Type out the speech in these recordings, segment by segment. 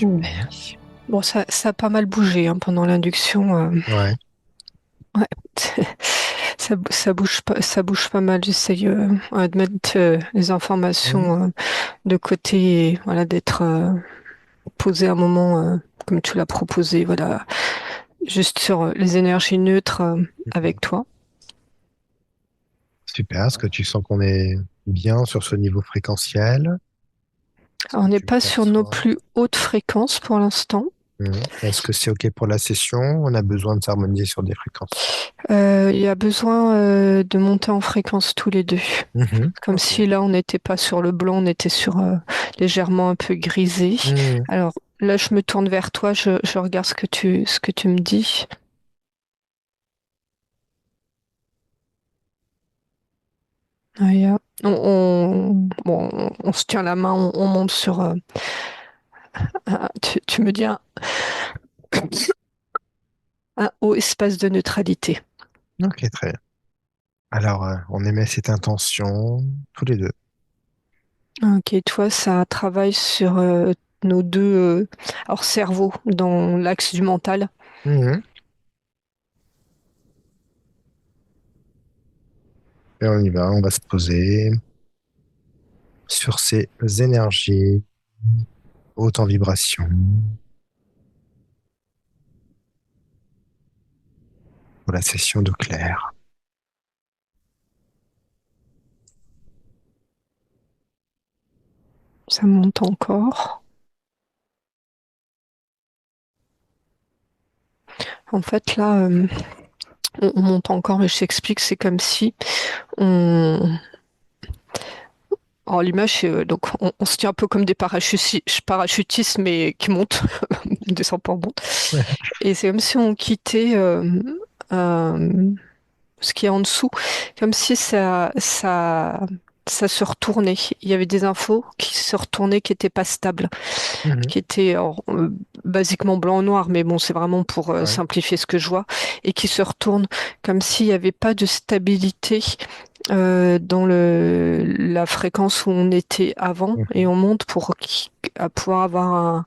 Ouais. Bon, ça a pas mal bougé hein, pendant l'induction. Ouais. Ouais, ça bouge pas mal. J'essaye ouais, de mettre les Mhm. informations de côté et voilà, d'être posé un moment comme tu l'as proposé, voilà, juste sur les énergies neutres avec toi. Super. Est-ce que tu sens qu'on est bien sur ce niveau fréquentiel? Est-ce Alors, que on n'est tu le pas sur nos perçois? plus hautes fréquences pour l'instant. Est-ce que c'est OK pour la session? On a besoin de s'harmoniser sur des fréquences. Il y a besoin de monter en fréquence tous les deux. Comme OK. si là, on n'était pas sur le blanc, on était sur légèrement un peu grisé. Mhm. Alors là, je me tourne vers toi, je regarde ce que tu me dis. Ah, bon, on se tient la main, on monte sur. Tu me dis un haut espace de neutralité. OK, très bien. Alors, on émet cette intention tous les deux. Ok, toi, ça travaille sur nos deux alors cerveaux dans l'axe du mental. Mhm. Et on y va, on va se poser sur ces énergies hautes en vibration pour la session de clair. Ça monte encore. En fait, là, on monte encore, mais je t'explique, c'est comme si on. Alors, l'image, c'est donc on se tient un peu comme des parachutistes, mais qui montent, on descend pas en monte. Et c'est comme si on quittait euh, ce qui est en dessous, comme si ça se retournait. Il y avait des infos qui se retournaient, qui n'étaient pas stables, Mhm. qui étaient alors, basiquement blanc-noir, mais bon, c'est vraiment pour Ouais. simplifier ce que je vois, et qui se retournent comme s'il n'y avait pas de stabilité dans la fréquence où on était avant, et Mhm. on monte pour à pouvoir avoir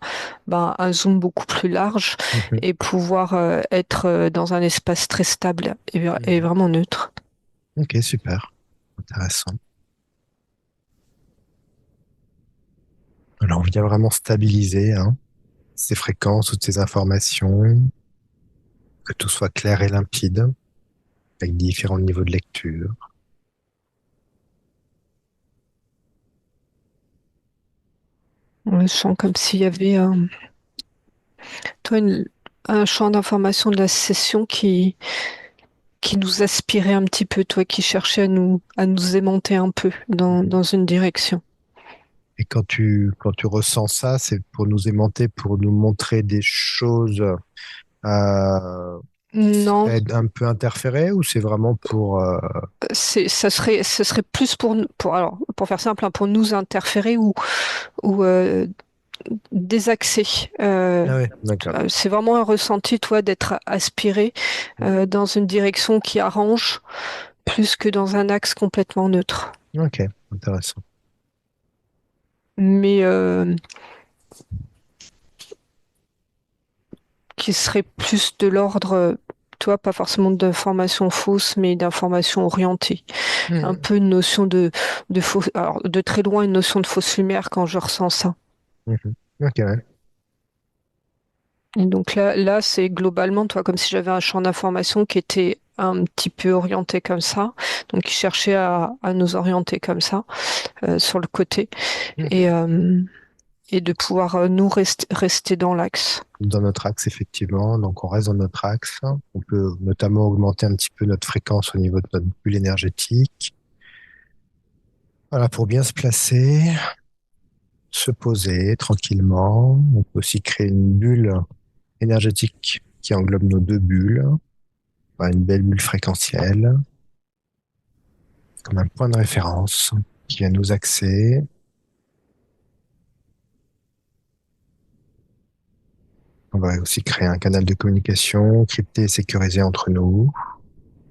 un zoom beaucoup plus large Mhm. et pouvoir être dans un espace très stable et Mhm. vraiment neutre. Ok, super. Intéressant. Alors, on vient vraiment stabiliser hein, ces fréquences, toutes ces informations, que tout soit clair et limpide, avec différents niveaux de lecture. On le sent comme s'il y avait toi, un champ d'information de la session qui nous aspirait un petit peu, toi, qui cherchait à nous aimanter un peu Mhm. dans une direction. Et quand tu ressens ça, c'est pour nous aimanter, pour nous montrer des choses qui Non, seraient un peu interférées, ou c'est vraiment pour... ce serait plus alors, pour faire simple, hein, pour nous interférer ou désaxer. Ah ouais, d'accord. C'est vraiment un ressenti, toi, d'être aspiré dans une direction qui arrange plus que dans un axe complètement neutre. Ok, intéressant. Mais qui serait plus de l'ordre, toi, pas forcément d'informations fausses, mais d'informations orientées. Un Mhm. peu une notion de fausse, alors de très loin, une notion de fausse lumière quand je ressens ça. Mhm. Ok, ouais. Et donc là, c'est globalement, toi, comme si j'avais un champ d'information qui était un petit peu orienté comme ça, donc qui cherchait à nous orienter comme ça, sur le côté, Mhm. et, euh, et de pouvoir nous rester dans l'axe. Dans notre axe, effectivement. Donc, on reste dans notre axe. On peut notamment augmenter un petit peu notre fréquence au niveau de notre bulle énergétique. Voilà, pour bien se placer, se poser tranquillement. On peut aussi créer une bulle énergétique qui englobe nos deux bulles. Voilà, une belle bulle fréquentielle, comme un point de référence qui vient nous axer. On va aussi créer un canal de communication crypté et sécurisé entre nous.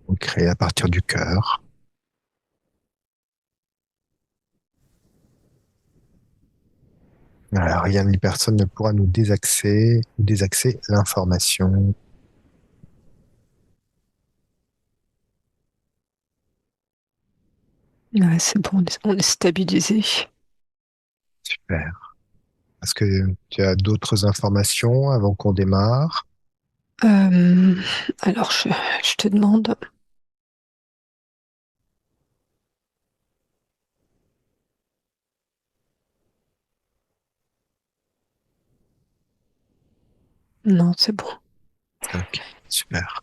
On crée à partir du cœur. Alors, rien ni personne ne pourra nous désaxer ou désaxer l'information. Ouais, c'est bon, on est stabilisé. Super. Est-ce que tu as d'autres informations avant qu'on démarre? Euh, alors, je te demande. Non, c'est bon. Ok, super.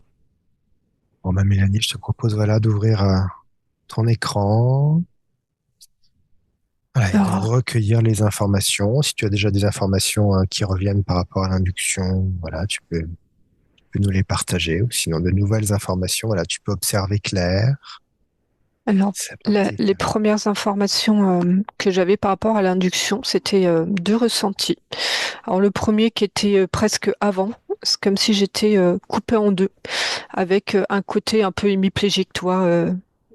Bon, bah, Mélanie, je te propose voilà, d'ouvrir ton écran, voilà, et de Alors, recueillir les informations. Si tu as déjà des informations qui reviennent par rapport à l'induction, voilà, tu peux nous les partager. Ou sinon, de nouvelles informations, voilà, tu peux observer clair. alors, C'est parti. les premières informations que j'avais par rapport à l'induction, c'était deux ressentis. Alors, le premier qui était presque avant, c'est comme si j'étais coupée en deux, avec un côté un peu hémiplégique, toi,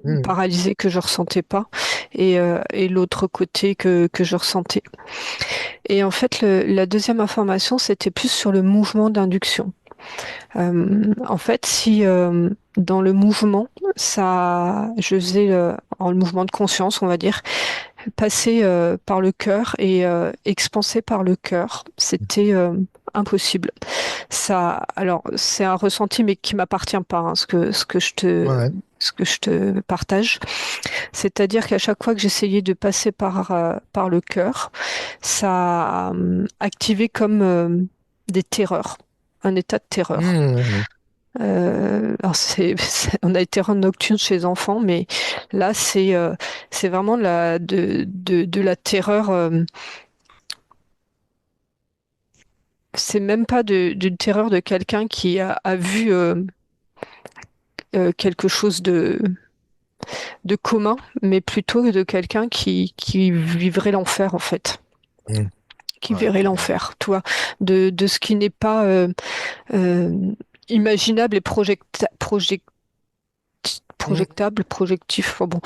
Mhm. paralysé que je ressentais pas, et l'autre côté que je ressentais. Et en fait, la deuxième information, c'était plus sur le mouvement d'induction. En fait, si dans le mouvement, je faisais le mouvement de conscience, on va dire, passer par le cœur et expanser par le cœur, c'était impossible. Ça, alors, c'est un ressenti, mais qui m'appartient pas, hein, Ouais. ce que je te partage. C'est-à-dire qu'à chaque fois que j'essayais de passer par le cœur, ça activait comme des terreurs, un état de terreur. Mhm. Alors on a été rendre nocturne chez les enfants, mais là c'est vraiment de la terreur. C'est même pas d'une terreur de quelqu'un qui a vu quelque chose de commun, mais plutôt de quelqu'un qui vivrait l'enfer en fait, Mhm. qui Ouais, verrait l'enfer, tu vois, de ce qui n'est pas euh, imaginable et Mhm. projectable, projectif, enfin bon,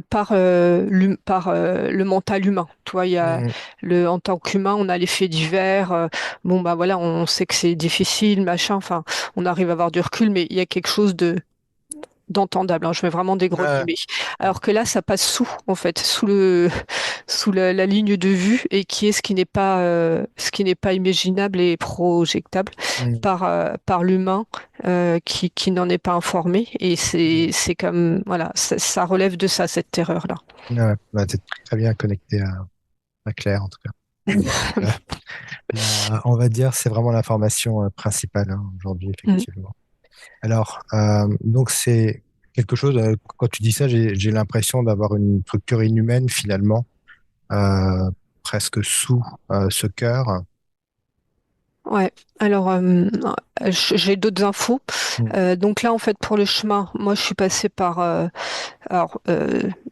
par le mental humain. Tu vois, Mhm. en tant qu'humain, on a les faits divers. Bon, bah voilà, on sait que c'est difficile, machin. Enfin, on arrive à avoir du recul, mais il y a quelque chose d'entendable, hein, je mets vraiment des gros Ouais. guillemets. Alors que là, ça passe en fait, sous la ligne de vue et qui est ce qui n'est pas imaginable et projectable Mhm. par l'humain qui n'en est pas informé. Et Mhm. c'est comme, voilà, ça relève de ça, cette terreur-là. Ouais, ouais, t'es très bien connecté à Claire, en tout cas. Euh, on va dire, c'est vraiment l'information principale hein, aujourd'hui, Mm. effectivement. Alors, donc c'est quelque chose, quand tu dis ça, j'ai l'impression d'avoir une structure inhumaine finalement, euh, presque sous ce cœur. Ouais, alors j'ai d'autres infos. Mm. Donc là, en fait, pour le chemin, moi, je suis passée par Alors,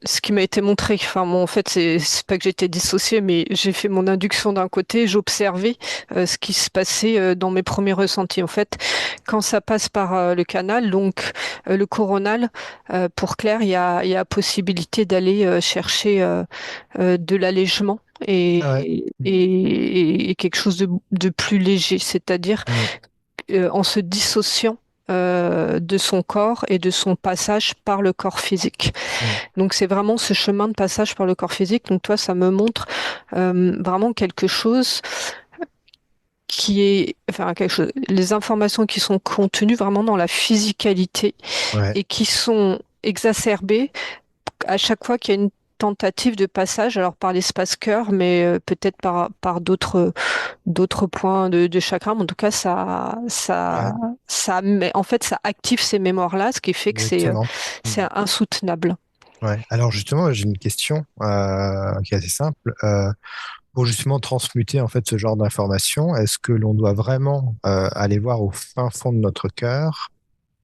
ce qui m'a été montré, enfin, bon, en fait, c'est pas que j'étais dissociée, mais j'ai fait mon induction d'un côté, j'observais ce qui se passait dans mes premiers ressentis. En fait, quand ça passe par le canal, donc le coronal, pour Claire, il y a possibilité d'aller chercher de l'allègement. Ah ouais. Et quelque chose de plus léger, c'est-à-dire Mm. en se dissociant de son corps et de son passage par le corps physique. Mm. Donc c'est vraiment ce chemin de passage par le corps physique. Donc toi, ça me montre vraiment quelque chose qui est, enfin quelque chose, les informations qui sont contenues vraiment dans la physicalité Ouais. et qui sont exacerbées à chaque fois qu'il y a une tentative de passage, alors par l'espace cœur, mais peut-être par d'autres points de chakra. Mais en tout cas, Ouais. en fait, ça active ces mémoires-là, ce qui fait que Exactement. c'est Mm. insoutenable. Ouais. Alors justement, j'ai une question qui est assez simple. Pour justement transmuter en fait ce genre d'informations, est-ce que l'on doit vraiment aller voir au fin fond de notre cœur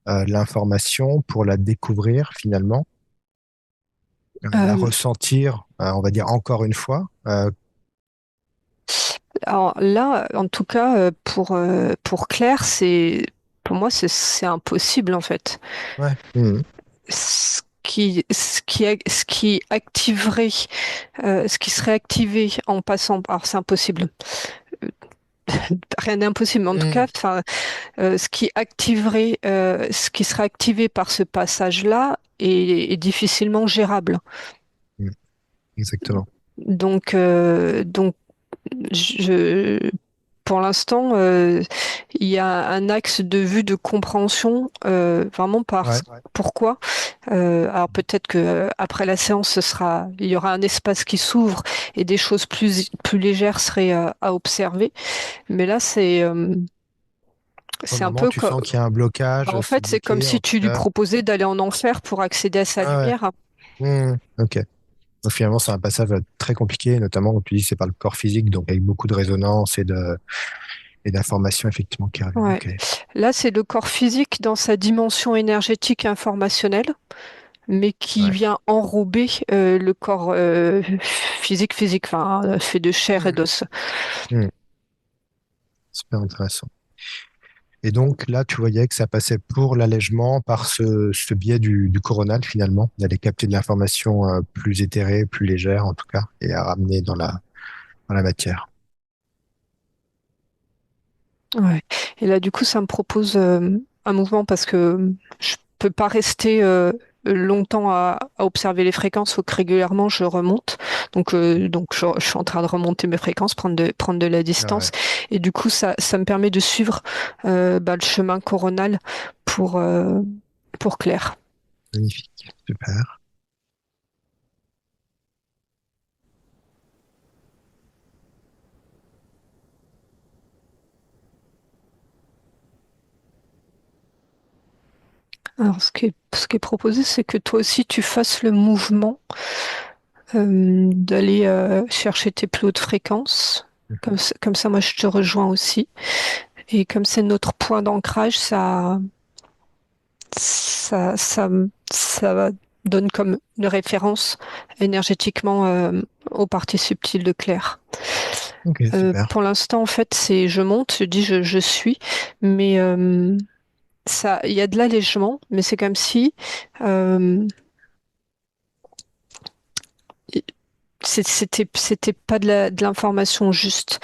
l'information pour la découvrir finalement, la Euh, ressentir, on va dire encore une fois? Alors là, en tout cas, pour Claire, pour moi, c'est impossible en fait. Ouais. Mhm. ce qui activerait, ce qui serait activé en passant. Alors c'est impossible, rien n'est impossible, mais en tout Hmm, cas, enfin, ce qui activerait, ce qui serait activé par ce passage-là est difficilement gérable. hmm, exactement. Donc, je, pour l'instant, il y a un axe de vue de compréhension vraiment Ouais. pourquoi. Alors peut-être que après la séance, il y aura un espace qui s'ouvre et des choses plus légères seraient à observer. Mais là, Pour c'est le un moment, peu tu sens qu'il y a un blocage, en c'est fait, c'est comme bloqué si en tout tu lui cas. proposais d'aller en enfer pour accéder à sa Ah ouais. lumière. Ok. Donc finalement, c'est un passage très compliqué, notamment comme tu dis, c'est par le corps physique, donc avec beaucoup de résonance et d'informations effectivement qui arrivent. Ouais. Ok. Là, c'est le corps physique dans sa dimension énergétique et informationnelle, mais qui Ouais. vient enrober le corps physique, enfin, fait de chair et Hmm, d'os. hmm. Super intéressant. Et donc là, tu voyais que ça passait pour l'allègement par ce biais du coronal finalement, d'aller capter de l'information plus éthérée, plus légère en tout cas, et à ramener dans la matière. Ouais. Et là, du coup, ça me propose un mouvement parce que je peux pas rester longtemps à observer les fréquences. Faut que régulièrement je remonte. Donc je suis en train de remonter mes fréquences, prendre de la Ah distance. ouais, Et du coup, ça me permet de suivre le chemin coronal pour, euh, pour Claire. magnifique, super. Alors, ce qui est proposé, c'est que toi aussi, tu fasses le mouvement d'aller chercher tes plus hautes fréquences. Comme ça, moi, je te rejoins aussi. Et comme c'est notre point d'ancrage, ça, ça, ça donne comme une référence énergétiquement aux parties subtiles de Claire. Ok, super. Pour l'instant, en fait, c'est je monte, je dis je suis, mais il y a de l'allègement, mais c'est comme si euh, c'était pas de l'information juste.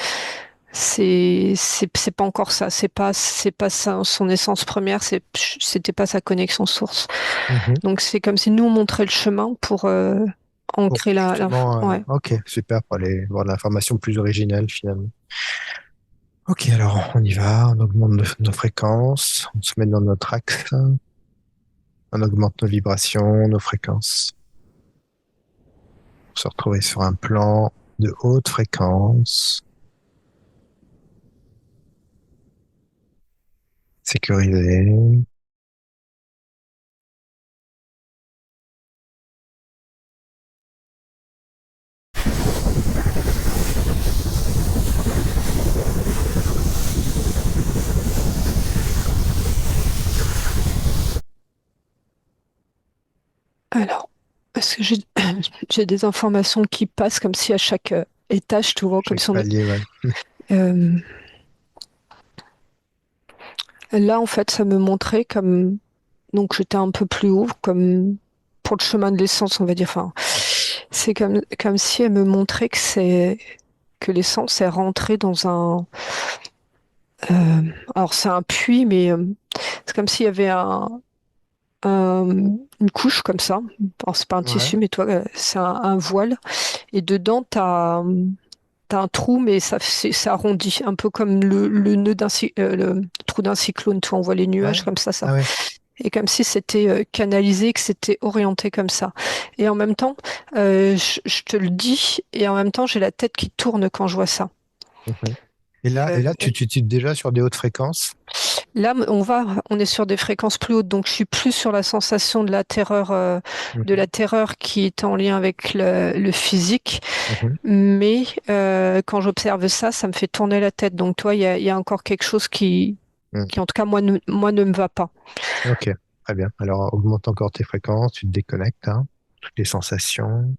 C'est pas encore ça. C'est pas son essence première. C'était pas sa connexion source. Mhm. Donc c'est comme si nous on montrait le chemin pour Pour ancrer justement, ouais. ok, super, pour aller voir de l'information plus originale finalement. Ok, alors on y va, on augmente nos fréquences, on se met dans notre axe, on augmente nos vibrations, nos fréquences, pour se retrouver sur un plan de haute fréquence, sécurisé. Alors, est-ce que j'ai j'ai des informations qui passent comme si à chaque étage, tu vois, comme Chaque si on est. palier, ouais. Euh, Là, en fait, ça me montrait comme donc j'étais un peu plus haut, comme pour le chemin de l'essence, on va dire. Enfin, c'est comme si elle me montrait que l'essence est rentrée dans un. Alors c'est un puits, mais c'est comme s'il y avait une couche comme ça. Alors c'est pas un Ouais, tissu, mais toi, c'est un voile. Et dedans, t'as un trou, mais ça arrondit, un peu comme le nœud le trou d'un cyclone. Tu vois, on voit les nuages ouais, comme ça. ah ouais. Et comme si c'était canalisé, que c'était orienté comme ça. Et en même temps, je te le dis, et en même temps, j'ai la tête qui tourne quand je vois ça. Mhm. Et là, tu es déjà sur des hautes fréquences. Là, on est sur des fréquences plus hautes, donc je suis plus sur la sensation de la Mhm. terreur qui est en lien avec le physique. Mhm. Mais quand j'observe ça, ça me fait tourner la tête. Donc, toi, il y a encore quelque chose Mhm. qui, en tout cas, moi, ne me va pas. Ok, très bien. Alors, augmente encore tes fréquences, tu te déconnectes, hein, toutes les sensations,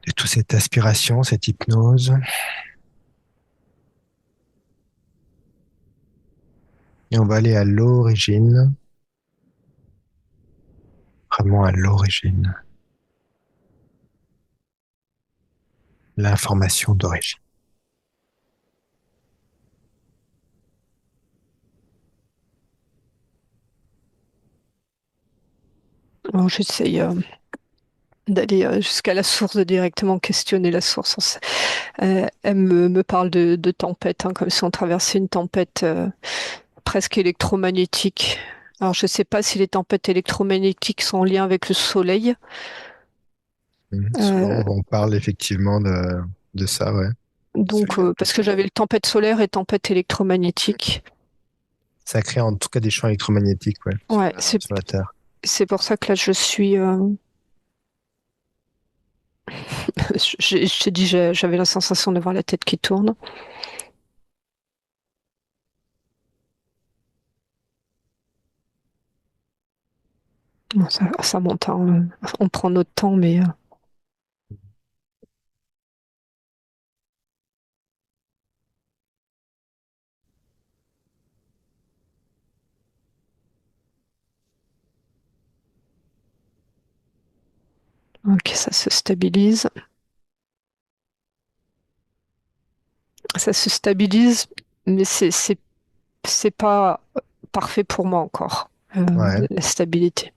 et toute cette aspiration, cette hypnose. Et on va aller à l'origine. vraiment à l'origine, l'information d'origine. Alors, j'essaye d'aller jusqu'à la source, de directement questionner la source. Elle me parle de tempête, hein, comme si on traversait une tempête presque électromagnétique. Alors, je ne sais pas si les tempêtes électromagnétiques sont en lien avec le soleil. Souvent, Euh, on parle effectivement de ça, ouais. Ce donc, lien. parce que j'avais le tempête solaire et tempête électromagnétique. Ça crée en tout cas des champs électromagnétiques, ouais, Ouais, sur la Terre. c'est pour ça que là, je suis. Je t'ai dit, j'avais la sensation d'avoir la tête qui tourne. Bon, ça monte, hein. On prend notre temps, mais ok, ça se stabilise. Ça se stabilise, mais c'est pas parfait pour moi encore, Ouais. la stabilité.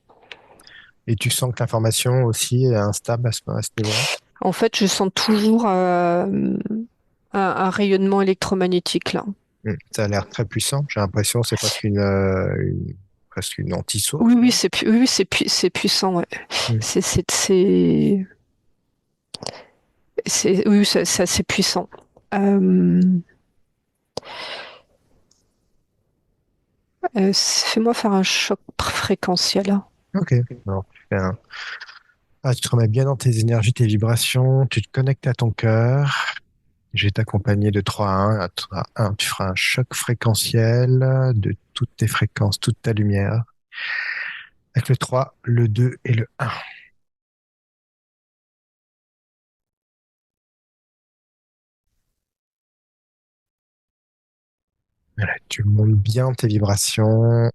Et tu sens que l'information aussi est instable à ce niveau-là? En fait, je sens toujours un rayonnement électromagnétique là. Ça a l'air très puissant. J'ai l'impression que c'est presque une Oui, anti-source, oui, non? oui, oui, c'est puissant, ouais. Mm. Oui, c'est assez puissant. Euh, Fais-moi faire un choc fréquentiel. Ok. Alors, tu te remets bien dans tes énergies, tes vibrations, tu te connectes à ton cœur. Je vais t'accompagner de 3 à 1. À 1, tu feras un choc fréquentiel de toutes tes fréquences, toute ta lumière. Avec le 3, le 2 et le 1. Voilà, tu montes bien tes vibrations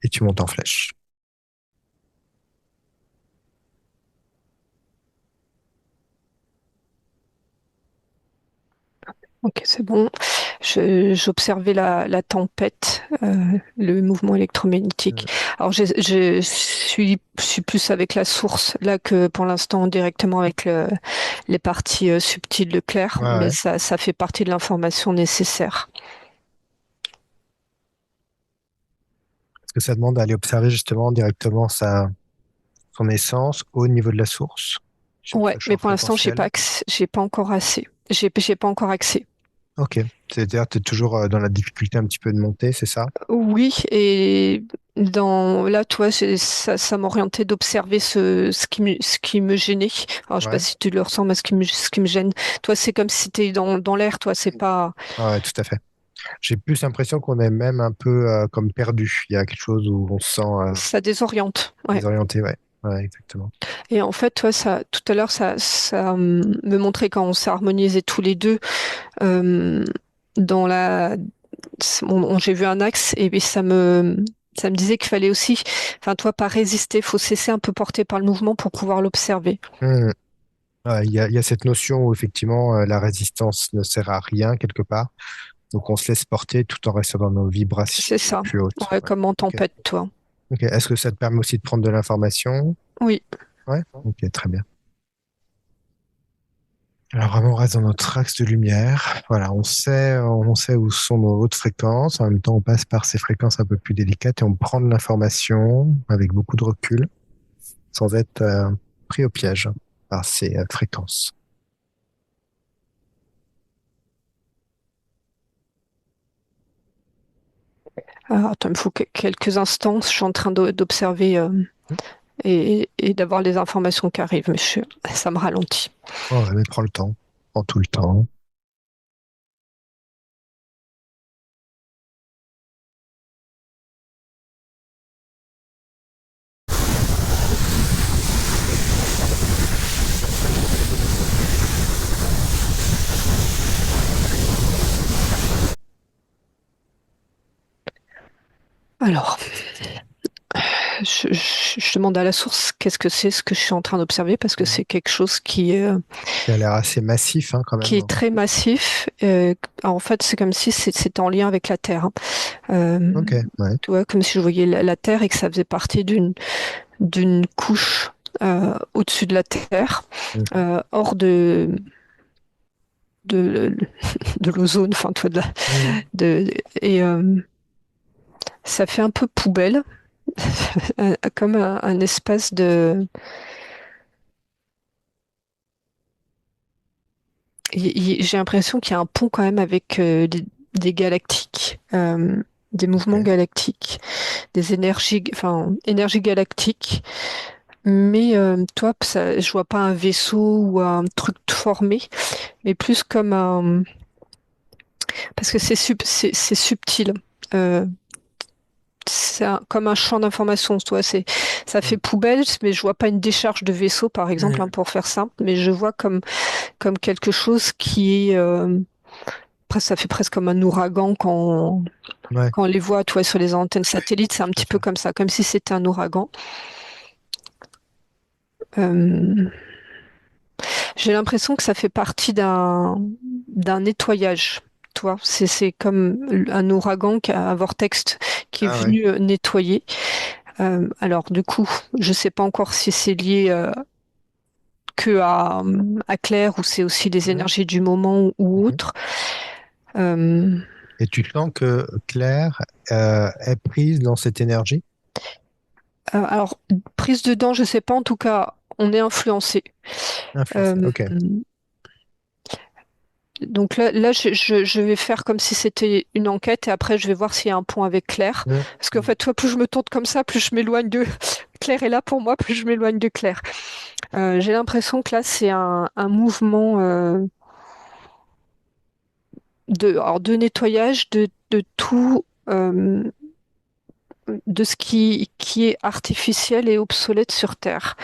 et tu montes en flèche. Ok, c'est bon. J'observais la tempête, le mouvement électromagnétique. Euh, Alors, je suis plus avec la source, là, que pour l'instant, directement avec les parties subtiles de clair, Ouais, mais ouais. ça fait partie de l'information nécessaire. Parce que ça demande d'aller observer justement directement son essence au niveau de la source, sur ce Ouais, mais champ pour l'instant, fréquentiel. j'ai pas encore assez. J'ai pas encore accès. Ok. C'est-à-dire que tu es toujours dans la difficulté un petit peu de monter, c'est ça? Oui, et là, toi, ça m'orientait d'observer ce qui me gênait. Alors, je sais pas Ouais. si tu le ressens, mais ce qui me gêne. Toi, c'est comme si t'es dans l'air, toi, c'est pas, Ouais, tout à fait. J'ai plus l'impression qu'on est même un peu comme perdu. Il y a quelque chose où on se sent ça désoriente. Ouais. désorienté, ouais. Ouais, exactement. Et en fait, toi, tout à l'heure, ça me montrait quand on s'est harmonisé tous les deux, euh, dans j'ai vu un axe et puis ça me disait qu'il fallait aussi, enfin, toi, pas résister, faut se laisser un peu porter par le mouvement pour pouvoir l'observer. Hmm. Ouais, il y a cette notion où effectivement la résistance ne sert à rien quelque part. Donc on se laisse porter tout en restant dans nos vibrations C'est les ça. plus hautes. Ouais, Ouais. comme en Ok. tempête, toi. Ok. Est-ce que ça te permet aussi de prendre de l'information? Oui. Ouais. Ok, très bien. Alors vraiment, on reste dans notre axe de lumière. Voilà, on sait où sont nos hautes fréquences. En même temps, on passe par ces fréquences un peu plus délicates et on prend de l'information avec beaucoup de recul, sans être pris au piège par ces fréquences. Alors, attends, il me faut quelques instants. Je suis en train d'observer et d'avoir les informations qui arrivent, mais ça me ralentit. Ouais, mais prends le temps, prends tout le temps. Alors, je demande à la source qu'est-ce que c'est ce que je suis en train d'observer parce que Mhm. c'est quelque chose Qui a l'air assez massif, hein, quand qui même. est très massif. En fait, c'est comme si c'était en lien avec la Terre, hein. Ok, Euh, ouais. Tu vois, comme si je voyais la Terre et que ça faisait partie d'une couche au-dessus de la Terre, Mhm. hors de, de l'ozone, enfin, tu vois, Mhm. de, et ça fait un peu poubelle, comme un espace de. J'ai l'impression qu'il y a un pont quand même avec des galactiques, des mouvements Ok. galactiques, des énergies, enfin, énergie galactique. Mais toi, je vois pas un vaisseau ou un truc formé, mais plus comme un. Parce que c'est subtil. Euh, comme un champ d'information, toi, ça fait Mhm. poubelle, mais je vois pas une décharge de vaisseau, par exemple, hein, Mhm. pour faire simple, mais je vois comme quelque chose qui est. Ça fait presque comme un ouragan Ouais, quand on les voit, toi, sur les antennes satellites, c'est un tout à petit peu fait. comme ça, comme si c'était un ouragan. Euh, j'ai l'impression que ça fait partie d'un nettoyage. Tu vois, c'est comme un ouragan, un vortex qui est Ah ouais. venu nettoyer. Alors, du coup, je sais pas encore si c'est lié que à Claire ou c'est aussi les Mhm. énergies du moment ou Mhm. autre. Euh, Et tu sens que Claire est prise dans cette énergie? alors, prise dedans, je sais pas. En tout cas, on est influencé. Influencée. Euh, Ok. donc là je vais faire comme si c'était une enquête et après, je vais voir s'il y a un point avec Claire. Mhm. Parce qu'en Mhm. fait, toi, plus je me tourne comme ça, plus je m'éloigne de. Claire est là pour moi, plus je m'éloigne de Claire. J'ai l'impression que là, c'est un mouvement alors, de nettoyage de tout. De ce qui est artificiel et obsolète sur Terre.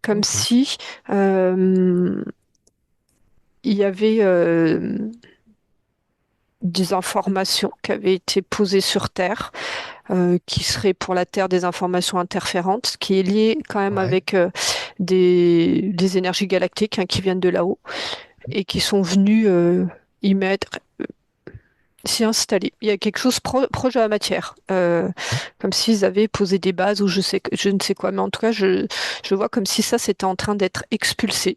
Comme Ok. si il y avait des informations qui avaient été posées sur Terre, qui seraient pour la Terre des informations interférentes, qui est lié quand même Ouais. avec des énergies galactiques, hein, qui viennent de là-haut et qui sont venues y mettre, s'y installer. Il y a quelque chose proche de la matière, comme s'ils avaient posé des bases ou je ne sais quoi, mais en tout cas, je vois comme si ça, c'était en train d'être expulsé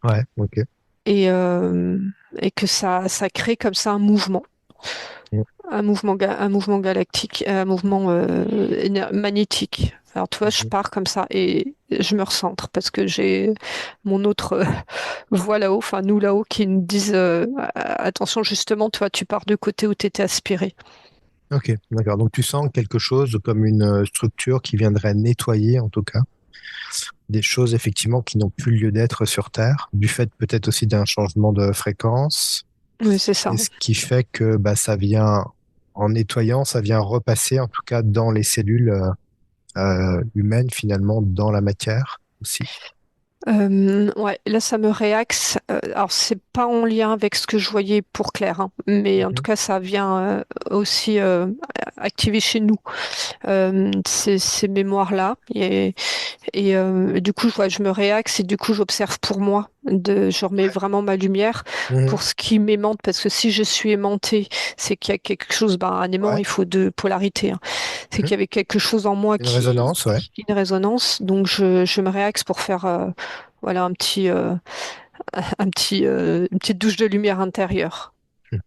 Ouais. Ok. et, euh, et que ça crée comme ça Mhm. un mouvement galactique, un mouvement magnétique. Alors, tu vois, je Mhm. pars comme ça et je me recentre parce que j'ai mon autre voix là-haut, enfin nous là-haut, qui nous disent attention, justement, toi, tu pars de côté où tu étais aspiré. Ok. D'accord. Donc tu sens quelque chose comme une structure qui viendrait nettoyer, en tout cas, des choses effectivement qui n'ont plus lieu d'être sur Terre, du fait peut-être aussi d'un changement de fréquence. Oui, c'est ça. Et ce qui fait que bah, ça vient, en nettoyant, ça vient repasser, en tout cas, dans les cellules humaines, finalement, dans la matière aussi. Ouais, là, ça me réaxe. Alors, c'est pas en lien avec ce que je voyais pour Claire, hein, mais en tout Mhm. cas, ça vient aussi activer chez nous ces mémoires-là. Du coup, je me réaxe et du coup, j'observe pour moi. Je remets vraiment ma lumière Mhm. pour ce qui m'aimante, parce que si je suis aimantée, c'est qu'il y a quelque chose. Ben, un aimant, Ouais. il faut deux polarités, hein. C'est Mhm. qu'il y avait quelque chose en moi Une résonance, ouais. une résonance. Donc, je me réaxe pour faire voilà, une petite douche de lumière intérieure. Mhm.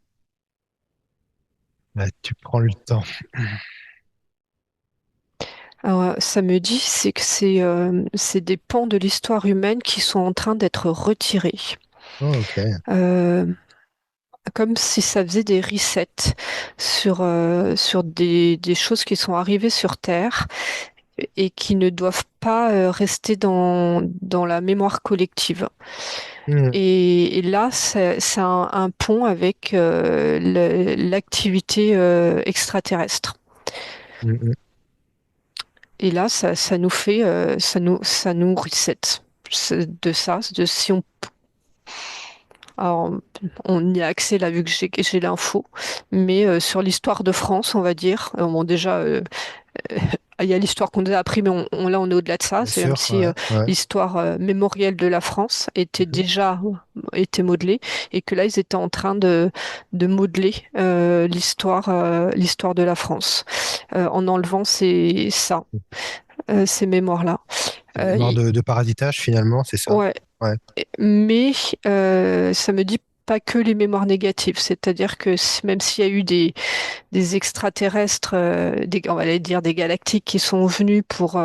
Bah, tu prends le temps. Alors, ça me dit, c'est que c'est des pans de l'histoire humaine qui sont en train d'être retirés. Oh, ok. Euh, Comme si ça faisait des resets sur des choses qui sont arrivées sur Terre et qui ne doivent pas rester dans la mémoire collective. Mhm. Et là, c'est un pont avec l'activité extraterrestre. Mhm. Et là, ça nous fait, ça nous reset. De ça, de si on, alors, on y a accès là vu que j'ai l'info, mais sur l'histoire de France, on va dire, bon déjà, il y a l'histoire qu'on nous a appris, mais là, on est au-delà de ça. Bien C'est comme sûr, si ouais, ouais. l'histoire mémorielle de la France était Mhm. déjà été modelée et que là, ils étaient en train de modeler l'histoire de la France en enlevant ces mémoires-là. Une Euh, mémoire il- de parasitage, finalement, c'est ça? ouais, Ouais. mais ça me dit pas que les mémoires négatives, c'est-à-dire que même s'il y a eu des extraterrestres, on va aller dire des galactiques qui sont venus pour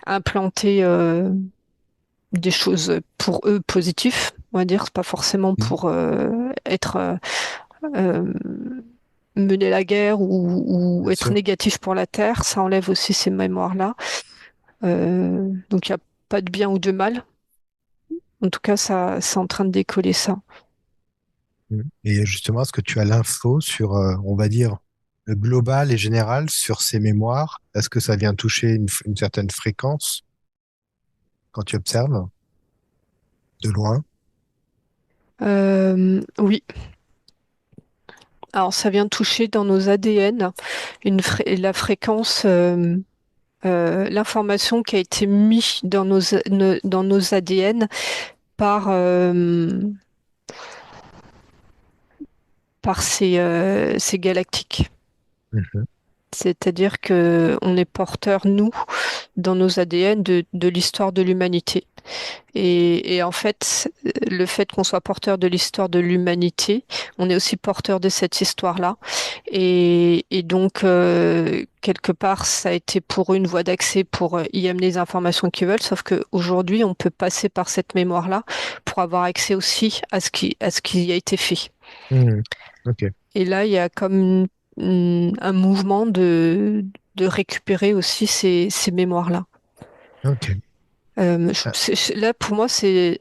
implanter des choses pour eux positives, on va dire, c'est pas forcément Mhm. pour être euh, mener la guerre ou Bien être sûr. négatif pour la Terre, ça enlève aussi ces mémoires-là. Donc il n'y a pas de bien ou de mal. En tout cas, ça, c'est en train de décoller ça. Mhm. Et justement, est-ce que tu as l'info sur, on va dire, le global et général sur ces mémoires? Est-ce que ça vient toucher une certaine fréquence quand tu observes de loin? Oui, alors ça vient toucher dans nos ADN la fréquence, l'information qui a été mise dans nos ADN par, par ces galactiques. Mhm. C'est-à-dire que on est porteur, nous, dans nos ADN, de l'histoire de l'humanité. Et en fait, le fait qu'on soit porteur de l'histoire de l'humanité, on est aussi porteur de cette histoire-là. Et donc, quelque part, ça a été pour eux une voie d'accès pour y amener les informations qu'ils veulent, sauf qu'aujourd'hui, on peut passer par cette mémoire-là pour avoir accès aussi à ce qui a été fait. Mhm. Ok, Et là, il y a comme un mouvement de récupérer aussi ces mémoires-là. ok. Ah, Là, pour moi, c'est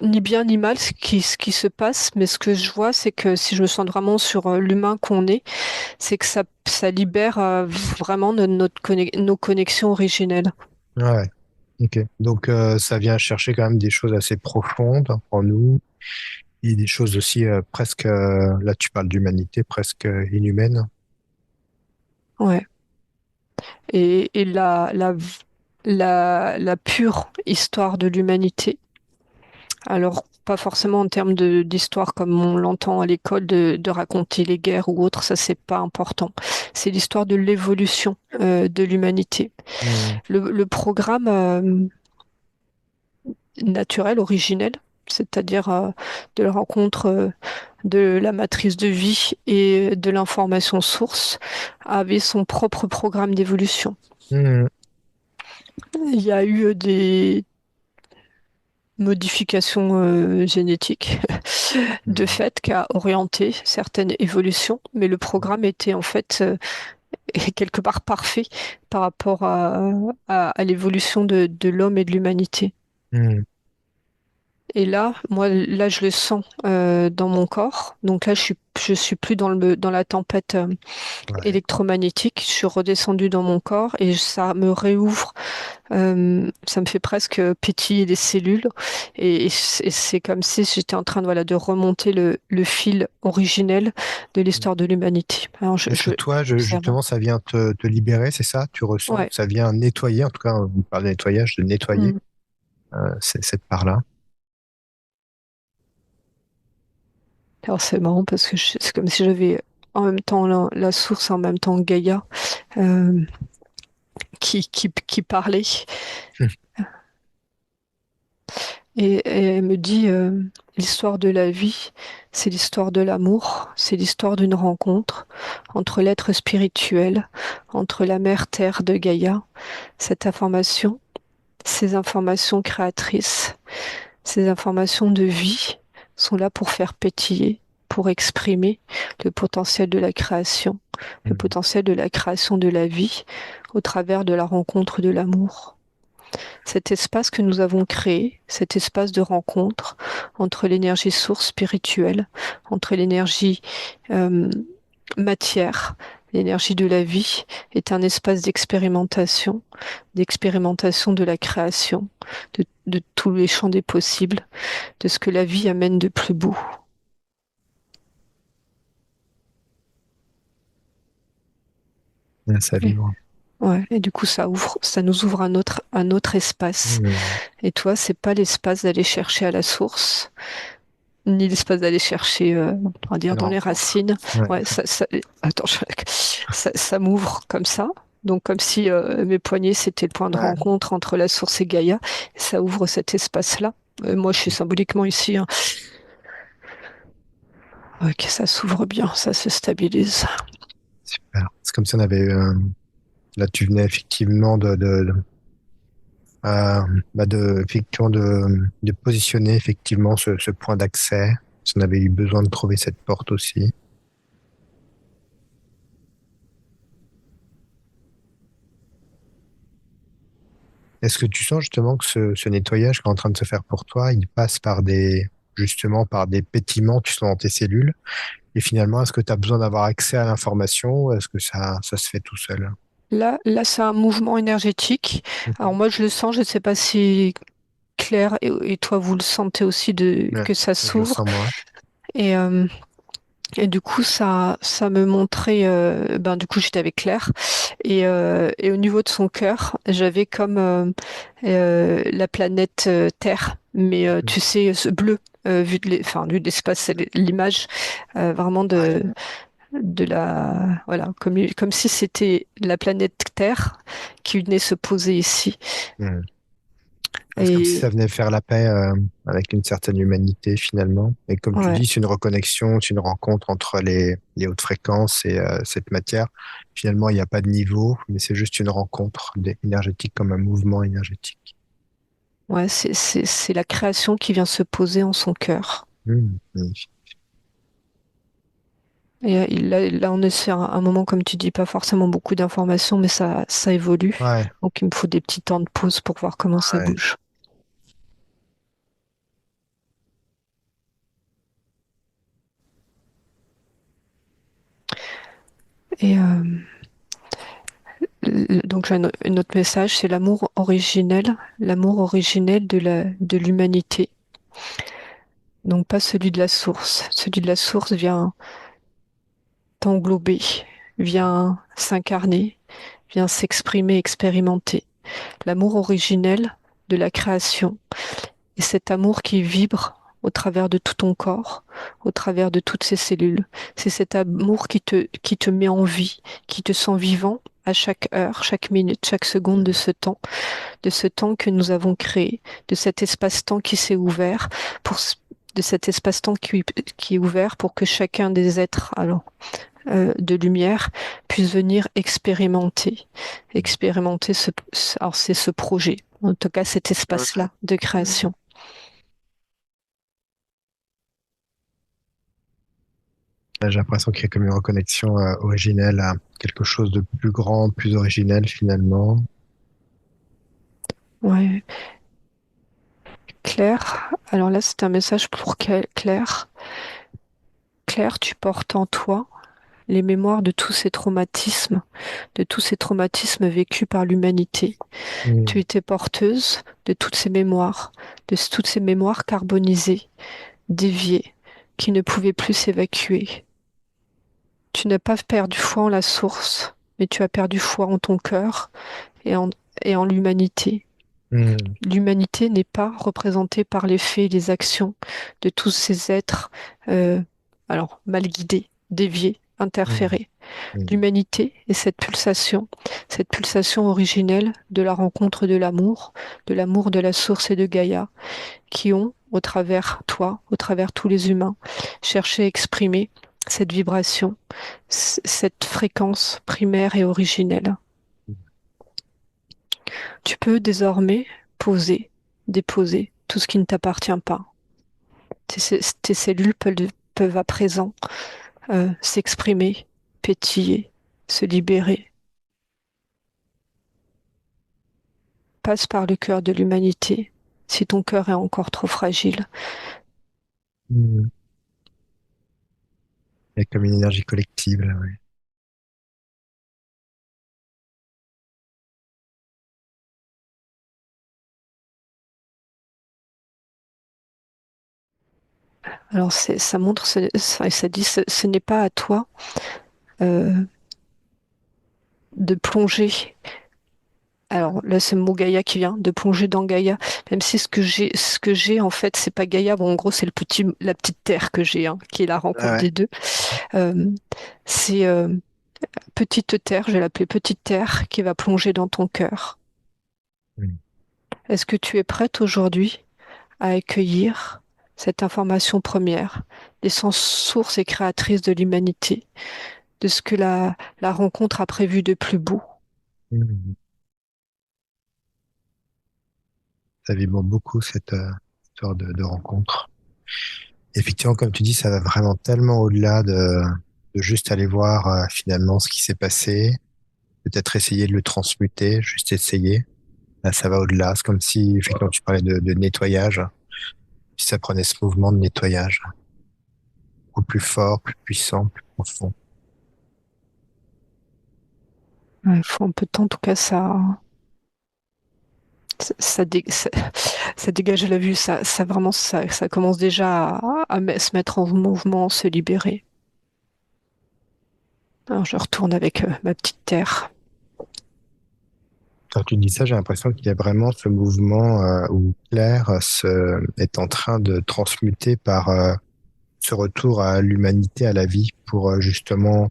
ni bien ni mal ce qui se passe, mais ce que je vois, c'est que si je me sens vraiment sur l'humain qu'on est, c'est que ça libère vraiment nos connexions originelles. ouais, ok. Donc, ça vient chercher quand même des choses assez profondes en nous et des choses aussi presque, là tu parles d'humanité, presque inhumaine. Ouais. Et la pure histoire de l'humanité, alors pas forcément en termes d'histoire comme on l'entend à l'école, de raconter les guerres ou autre, ça c'est pas important. C'est l'histoire de l'évolution de l'humanité. Mhm. Le programme naturel, originel, c'est-à-dire de la rencontre de la matrice de vie et de l'information source, avait son propre programme d'évolution. Mhm. Il y a eu des modifications génétiques de Mhm. fait qui a orienté certaines évolutions, mais le programme était en fait quelque part parfait par rapport à l'évolution de l'homme et de l'humanité. Mhm. Et là, moi, là, je le sens dans mon corps. Donc là, je suis plus dans la tempête Ouais. électromagnétique. Je suis redescendue dans mon corps et ça me réouvre. Ça me fait presque pétiller les cellules. Et c'est comme si j'étais en train de, voilà, de remonter le fil originel de l'histoire de l'humanité. Alors, Est-ce que toi, j'observe. justement, ça vient te libérer, c'est ça? Tu ressens Ouais. que ça vient nettoyer, en tout cas, on parle de nettoyage, de nettoyer Mm. cette part-là. Alors, c'est marrant parce que c'est comme si j'avais en même temps la source, en même temps Gaïa. Euh, qui parlait. Et elle me dit, l'histoire de la vie, c'est l'histoire de l'amour, c'est l'histoire d'une rencontre entre l'être spirituel, entre la mère terre de Gaïa. Cette information, ces informations créatrices, ces informations de vie sont là pour faire pétiller, pour exprimer le potentiel de la création, le Mhm. potentiel de la création de la vie au travers de la rencontre de l'amour. Cet espace que nous avons créé, cet espace de rencontre entre l'énergie source spirituelle, entre l'énergie euh, matière, l'énergie de la vie, est un espace d'expérimentation de la création, de tous les champs des possibles, de ce que la vie amène de plus beau. Ça Et, vibre. ouais, et du coup, ça nous ouvre un autre espace. Hmm. Et toi, c'est pas l'espace d'aller chercher à la source, ni l'espace d'aller chercher, on va dire, Une dans les rencontre. racines. Ouais. Ouais, attends, ça m'ouvre comme ça. Donc, comme si mes poignets, c'était le point de Ouais. rencontre entre la source et Gaïa. Ça ouvre cet espace-là. Moi, je suis symboliquement ici, hein. Ok, ça s'ouvre bien, ça se stabilise. Super. C'est comme si on avait eu là, tu venais effectivement euh, effectivement de positionner effectivement ce point d'accès. Si on avait eu besoin de trouver cette porte aussi. Est-ce que tu sens justement que ce nettoyage qui est en train de se faire pour toi, il passe par justement par des pétillements qui sont dans tes cellules? Et finalement, est-ce que tu as besoin d'avoir accès à l'information ou est-ce que ça se fait tout seul? Là, c'est un mouvement énergétique. Alors Mhm. moi, je le sens, je ne sais pas si Claire et toi, vous le sentez aussi Ouais, que ça je le s'ouvre. sens moi. Et, euh, et du coup, ça me montrait, ben du coup, j'étais avec Claire. Et au niveau de son cœur, j'avais comme la planète Terre, mais Mhm. tu sais, ce bleu. Vu de l'espace, c'est l'image vraiment Ouais. de la, voilà, comme si c'était la planète Terre qui venait se poser ici. Mhm. C'est comme si ça Et venait faire la paix avec une certaine humanité finalement. Et comme tu ouais, dis, c'est une reconnexion, c'est une rencontre entre les hautes fréquences et cette matière. Finalement, il n'y a pas de niveau, mais c'est juste une rencontre énergétique comme un mouvement énergétique. ouais, c'est la création qui vient se poser en son cœur. Magnifique. Et là, on est sur un moment, comme tu dis, pas forcément beaucoup d'informations, mais ça évolue. Ouais, Donc, il me faut des petits temps de pause pour voir comment ça ouais. bouge. Donc, j'ai un autre message, c'est l'amour originel de l'humanité. Donc, pas celui de la source. Celui de la source vient t'englober, vient s'incarner, vient s'exprimer, expérimenter. L'amour originel de la création et cet amour qui vibre au travers de tout ton corps, au travers de toutes ces cellules. C'est cet amour qui te met en vie, qui te sent vivant à chaque heure, chaque minute, chaque seconde de ce temps que nous avons créé, de cet espace-temps qui s'est ouvert pour de cet espace-temps qui est ouvert pour que chacun des êtres de lumière puisse venir expérimenter alors c'est ce projet, en tout cas cet espace-là de création. Là, j'ai l'impression qu'il y a comme une reconnexion originelle à quelque chose de plus grand, plus originel finalement. Ouais. Claire, alors là c'est un message pour Claire. Claire, tu portes en toi les mémoires de tous ces traumatismes vécus par l'humanité. Tu Mm. étais porteuse de toutes ces mémoires, de toutes ces mémoires carbonisées, déviées, qui ne pouvaient plus s'évacuer. Tu n'as pas perdu foi en la source, mais tu as perdu foi en ton cœur et et en l'humanité. Mm. L'humanité n'est pas représentée par les faits et les actions de tous ces êtres, euh, alors mal guidés, déviés, Mm. interférés. Mm. L'humanité est cette pulsation originelle de la rencontre de l'amour de la source et de Gaïa, qui ont, au travers toi, au travers tous les humains, cherché à exprimer cette vibration, cette fréquence primaire et originelle. Tu peux désormais poser, déposer tout ce qui ne t'appartient pas. Tes cellules peuvent à présent s'exprimer, pétiller, se libérer. Passe par le cœur de l'humanité si ton cœur est encore trop fragile. Mm. Il y a comme une énergie collective là, ouais. Alors ça montre, ça dit, ce n'est pas à toi euh, de plonger. Alors là, c'est le mot Gaïa qui vient, de plonger dans Gaïa. Même si ce que j'ai en fait, c'est pas Gaïa. Bon, en gros, c'est la petite terre que j'ai, hein, qui est la Ah rencontre ouais. des deux. Euh, c'est petite terre, je vais l'appeler petite terre, qui va plonger dans ton cœur. Mm. Est-ce que tu es prête aujourd'hui à accueillir cette information première, l'essence source et créatrice de l'humanité, de ce que la rencontre a prévu de plus beau? Mm. Ça vibre beaucoup cette histoire de rencontre. Effectivement, comme tu dis, ça va vraiment tellement au-delà de juste aller voir finalement ce qui s'est passé, peut-être essayer de le transmuter, juste essayer. Là, ça va au-delà. C'est comme si, effectivement, tu parlais de nettoyage, si ça prenait ce mouvement de nettoyage, beaucoup plus fort, plus puissant, plus profond. Ouais, il faut un peu de temps, en tout cas, ça dégage la vue, ça vraiment, ça commence déjà à se mettre en mouvement, se libérer. Alors, je retourne avec ma petite terre. Quand tu dis ça, j'ai l'impression qu'il y a vraiment ce mouvement où Claire est en train de transmuter par ce retour à l'humanité, à la vie, pour justement,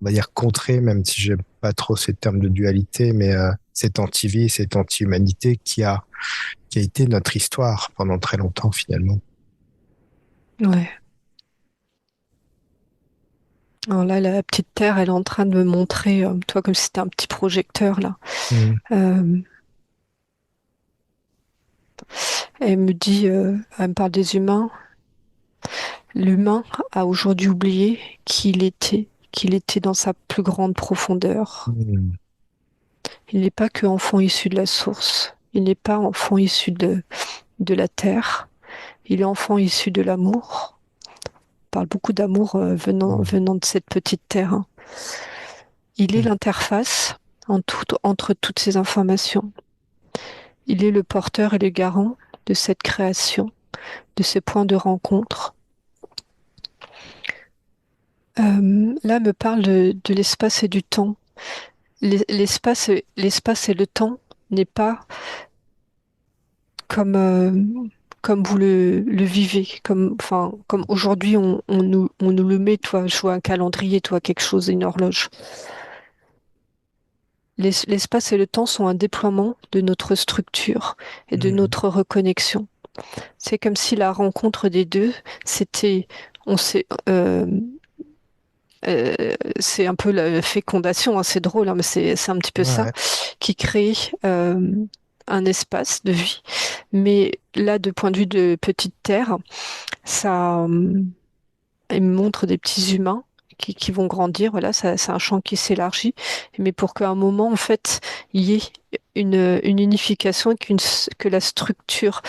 on va dire, contrer, même si j'aime pas trop ces termes de dualité, mais cette anti-vie, cette anti-humanité qui a été notre histoire pendant très longtemps finalement. Ouais. Alors là, la petite terre, elle est en train de me montrer, toi, comme si c'était un petit projecteur, là. Mm. Euh, Elle me dit, elle me parle des humains. L'humain a aujourd'hui oublié qu'il était dans sa plus grande profondeur. Mm. Il n'est pas que enfant issu de la source. Il n'est pas enfant issu de la terre. Il est enfant issu de l'amour. On parle beaucoup d'amour Mm. venant de cette petite terre, hein. Il est Mm. l'interface entre toutes ces informations. Il est le porteur et le garant de cette création, de ces points de rencontre. Là, me parle de l'espace et du temps. L'espace et le temps n'est pas comme, comme vous le vivez, enfin, comme aujourd'hui on nous le met, toi, je vois un calendrier, toi, quelque chose, une horloge. L'espace et le temps sont un déploiement de notre structure et de Mm. notre reconnexion. C'est comme si la rencontre des deux, c'était, on s'est, c'est un peu la fécondation, hein, c'est drôle, hein, mais c'est un petit peu ça Ouais. qui crée un espace de vie. Mais là, de point de vue de petite terre, ça, il me montre des petits humains qui vont grandir. Voilà, ça, c'est un champ qui s'élargit. Mais pour qu'à un moment, en fait, il y ait une unification et que la structure,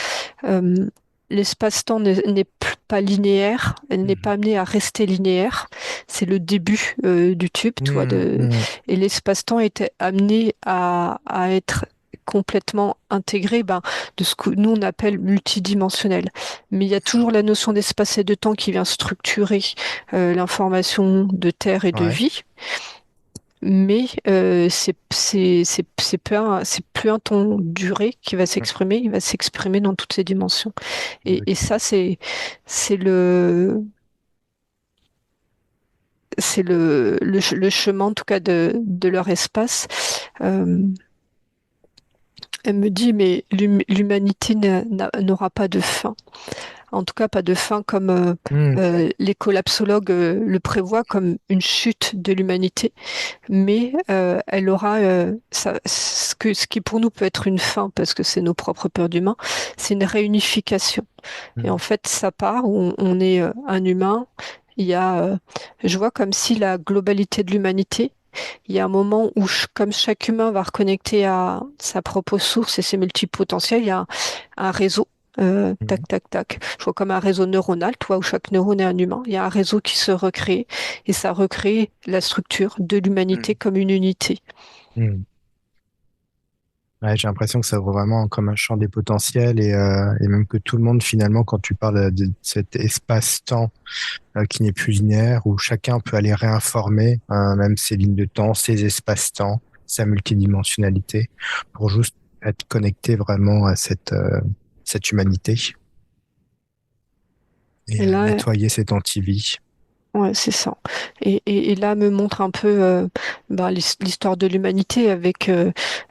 euh, l'espace-temps n'est pas linéaire, elle n'est pas Mm. amenée à rester linéaire. C'est le début du tube, toi, Mm. Mm. et l'espace-temps était amené à être complètement intégré, ben, de ce que nous on appelle multidimensionnel. Mais il y a toujours la notion d'espace et de temps qui vient structurer l'information de terre et de Ouais. vie. Mais c'est plus un ton duré qui va Mm. s'exprimer, il va s'exprimer dans toutes ses dimensions. Et Exactement. ça, c'est le chemin, en tout cas, de leur espace. Euh, Elle me dit, mais l'humanité n'aura pas de fin. En tout cas, pas de fin comme Mm. les collapsologues le prévoient, comme une chute de l'humanité. Mais elle aura ce qui pour nous peut être une fin, parce que c'est nos propres peurs d'humains, c'est une réunification. Et en Mm. fait, ça part où on est un humain. Il y a, je vois comme si la globalité de l'humanité, il y a un moment où, comme chaque humain va reconnecter à sa propre source et ses multipotentiels, il y a un réseau. Mm. Tac, tac, tac. Je vois comme un réseau neuronal, toi, où chaque neurone est un humain. Il y a un réseau qui se recrée et ça recrée la structure de l'humanité Mm. comme une unité. Mm. Ouais, j'ai l'impression que ça vaut vraiment comme un champ des potentiels et même que tout le monde finalement, quand tu parles de cet espace-temps qui n'est plus linéaire, où chacun peut aller réinformer même ses lignes de temps, ses espaces-temps. sa multidimensionnalité, pour juste être connecté vraiment à cette humanité et Et là, nettoyer cette antivie. ouais, c'est ça. Et là me montre un peu l'histoire de l'humanité avec,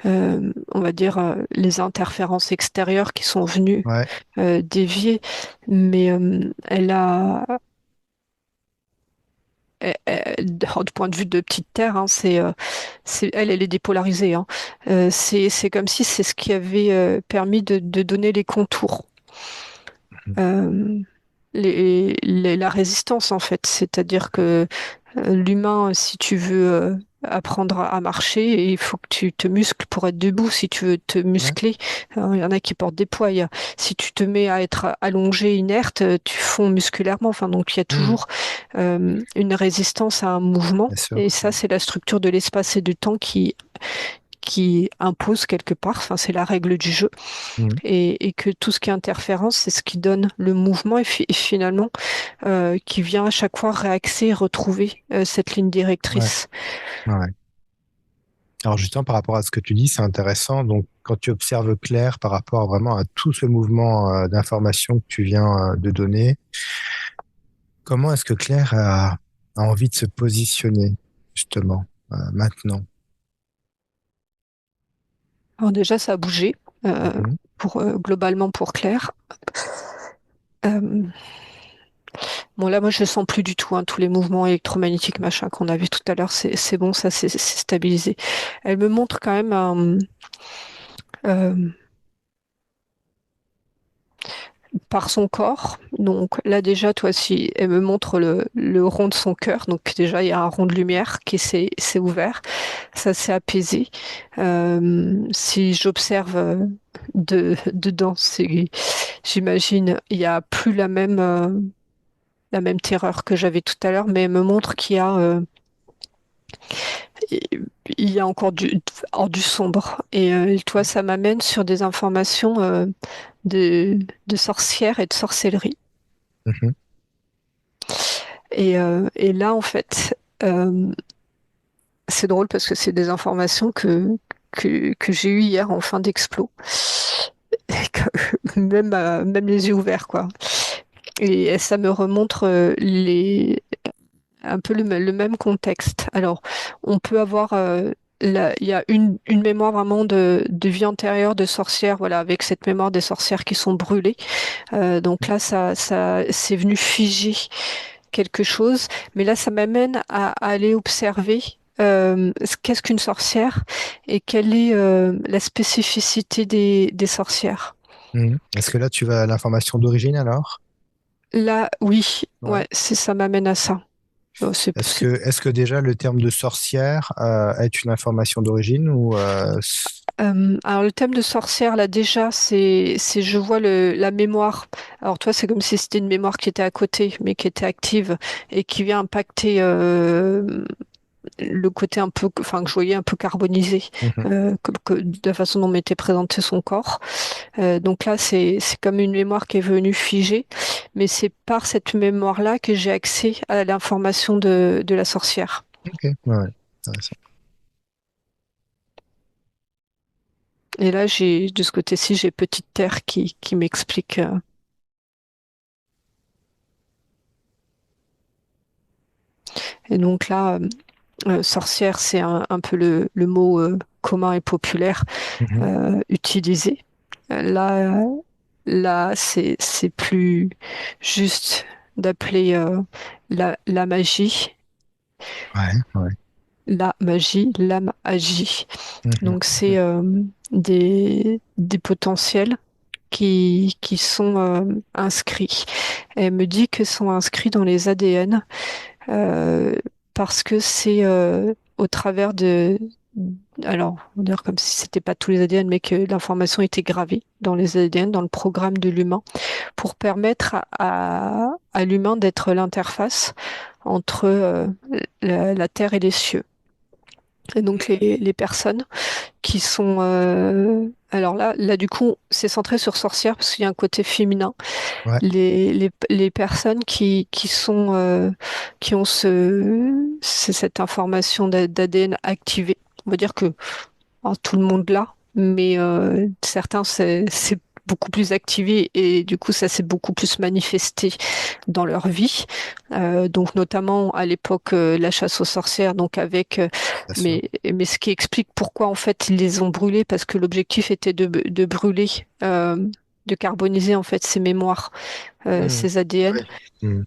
on va dire, les interférences extérieures qui sont venues Ouais, dévier. Mais du point de vue de petite terre, hein, elle est dépolarisée, hein. C'est comme si c'est ce qui avait permis de donner les contours. Euh, la résistance en fait, c'est-à-dire que l'humain, si tu veux apprendre à marcher, il faut que tu te muscles pour être debout. Si tu veux te ouais, muscler, il y en a qui portent des poids. Si tu te mets à être allongé, inerte, tu fonds musculairement. Enfin, donc il y a mhm, toujours une résistance à un mouvement. bien sûr. Et ça, c'est la structure de l'espace et du temps qui impose quelque part. Enfin, c'est la règle du jeu. Mhm, Et que tout ce qui est interférence, c'est ce qui donne le mouvement et finalement qui vient à chaque fois réaxer et retrouver cette ligne ouais, directrice. ouais. Alors justement, par rapport à ce que tu dis, c'est intéressant. Donc, quand tu observes Claire par rapport vraiment à tout ce mouvement d'information que tu viens de donner, comment est-ce que Claire a envie de se positionner, justement, maintenant? Alors déjà, ça a bougé Mhm. globalement pour Claire. Euh, bon là, moi, je sens plus du tout hein, tous les mouvements électromagnétiques machin qu'on a vu tout à l'heure. C'est bon, ça c'est stabilisé. Elle me montre quand même euh, par son corps. Donc là déjà, toi, si elle me montre le rond de son cœur, donc déjà il y a un rond de lumière qui s'est ouvert, ça s'est apaisé. Si j'observe dedans, j'imagine, il y a plus la même terreur que j'avais tout à l'heure, mais elle me montre il y a encore du sombre. Et toi, ça m'amène sur des informations de, de sorcières et de sorcellerie. Mhm. Et là, en fait, euh, c'est drôle parce que c'est des informations que j'ai eues hier en fin d'explo. Et même les yeux ouverts, quoi. Et ça me remontre un peu le même contexte. Alors, on peut avoir, il y a une mémoire vraiment de vie antérieure de sorcière, voilà, avec cette mémoire des sorcières qui sont brûlées. Donc là, c'est venu figer quelque chose. Mais là, ça m'amène à aller observer qu'est-ce qu'une sorcière et quelle est la spécificité des sorcières. Mhm. Est-ce que là, tu vas à l'information d'origine alors? Là, oui, Ouais. ouais, ça m'amène à ça. Est-ce que déjà le terme de sorcière est une information d'origine ou Alors le thème de sorcière, là déjà, je vois la mémoire. Alors toi, c'est comme si c'était une mémoire qui était à côté, mais qui était active et qui vient impacter le côté un peu, enfin que je voyais un peu carbonisé, Mhm. de la façon dont m'était présenté son corps. Donc là, c'est comme une mémoire qui est venue figer, mais c'est par cette mémoire-là que j'ai accès à l'information de la sorcière. Ok, ouais, ouais. Intéressant. Et là, de ce côté-ci, j'ai Petite Terre qui m'explique. Et donc là, sorcière, c'est un peu le mot commun et populaire Mhm. utilisé. Là, là, c'est plus juste d'appeler la magie, Ouais, ouais. la magie. Mhm. Donc c'est des potentiels qui sont inscrits. Elle me dit que sont inscrits dans les ADN euh, parce que c'est au travers alors, on va dire comme si c'était pas tous les ADN, mais que l'information était gravée dans les ADN, dans le programme de l'humain, pour permettre à l'humain d'être l'interface entre la Terre et les cieux. Et donc les personnes qui sont alors là du coup c'est centré sur sorcière parce qu'il y a un côté féminin Ouais. les personnes qui sont qui ont cette information d'ADN activée. on va dire que tout le monde l'a, mais certains, c'est beaucoup plus activé et du coup, ça s'est beaucoup plus manifesté dans leur vie. Donc, notamment à l'époque, la chasse aux sorcières, donc bien sûr. mais ce qui explique pourquoi en fait ils les ont brûlés, parce que l'objectif était de brûler, de carboniser en fait ces mémoires, Hmm. ces ADN. Oui. Hmm.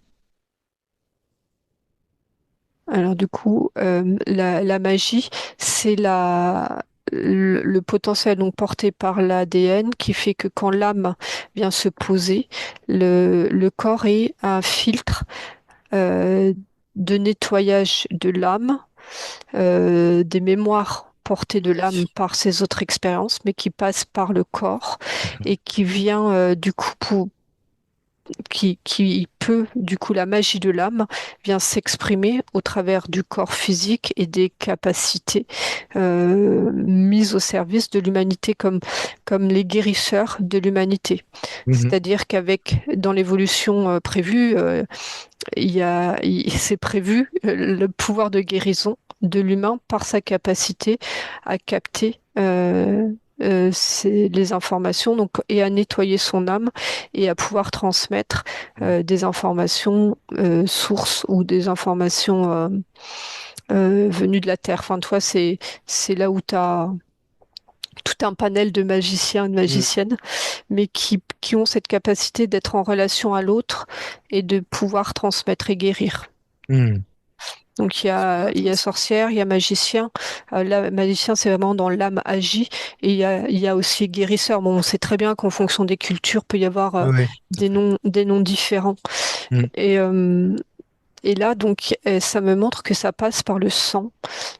Alors du coup, la magie, c'est le potentiel donc porté par l'ADN qui fait que quand l'âme vient se poser, le corps est un filtre euh, de nettoyage de l'âme, des mémoires portées de l'âme par ses autres expériences, mais qui passe par le corps D'accord. et qui vient du coup qui peut, du coup, la magie de l'âme vient s'exprimer au travers du corps physique et des capacités mises au service de l'humanité comme les guérisseurs de l'humanité. Mhm. C'est-à-dire dans l'évolution prévue, c'est prévu le pouvoir de guérison de l'humain par sa capacité à capter les informations donc, et à nettoyer son âme et à pouvoir transmettre des informations sources ou des informations venues de la Terre. Enfin, toi, c'est là où tu as tout un panel de magiciens et de Hmm. magiciennes, mais qui ont cette capacité d'être en relation à l'autre et de pouvoir transmettre et guérir. Hmm. Donc Super il y a intéressant. sorcière, il y a magicien. Là, magicien, c'est vraiment dans l'âme agie. Et il y a aussi guérisseur. Bon, on sait très bien qu'en fonction des cultures, peut y avoir Oui, oui, tout à fait. des noms différents. Hmm. Et, euh, et là, donc, ça me montre que ça passe par le sang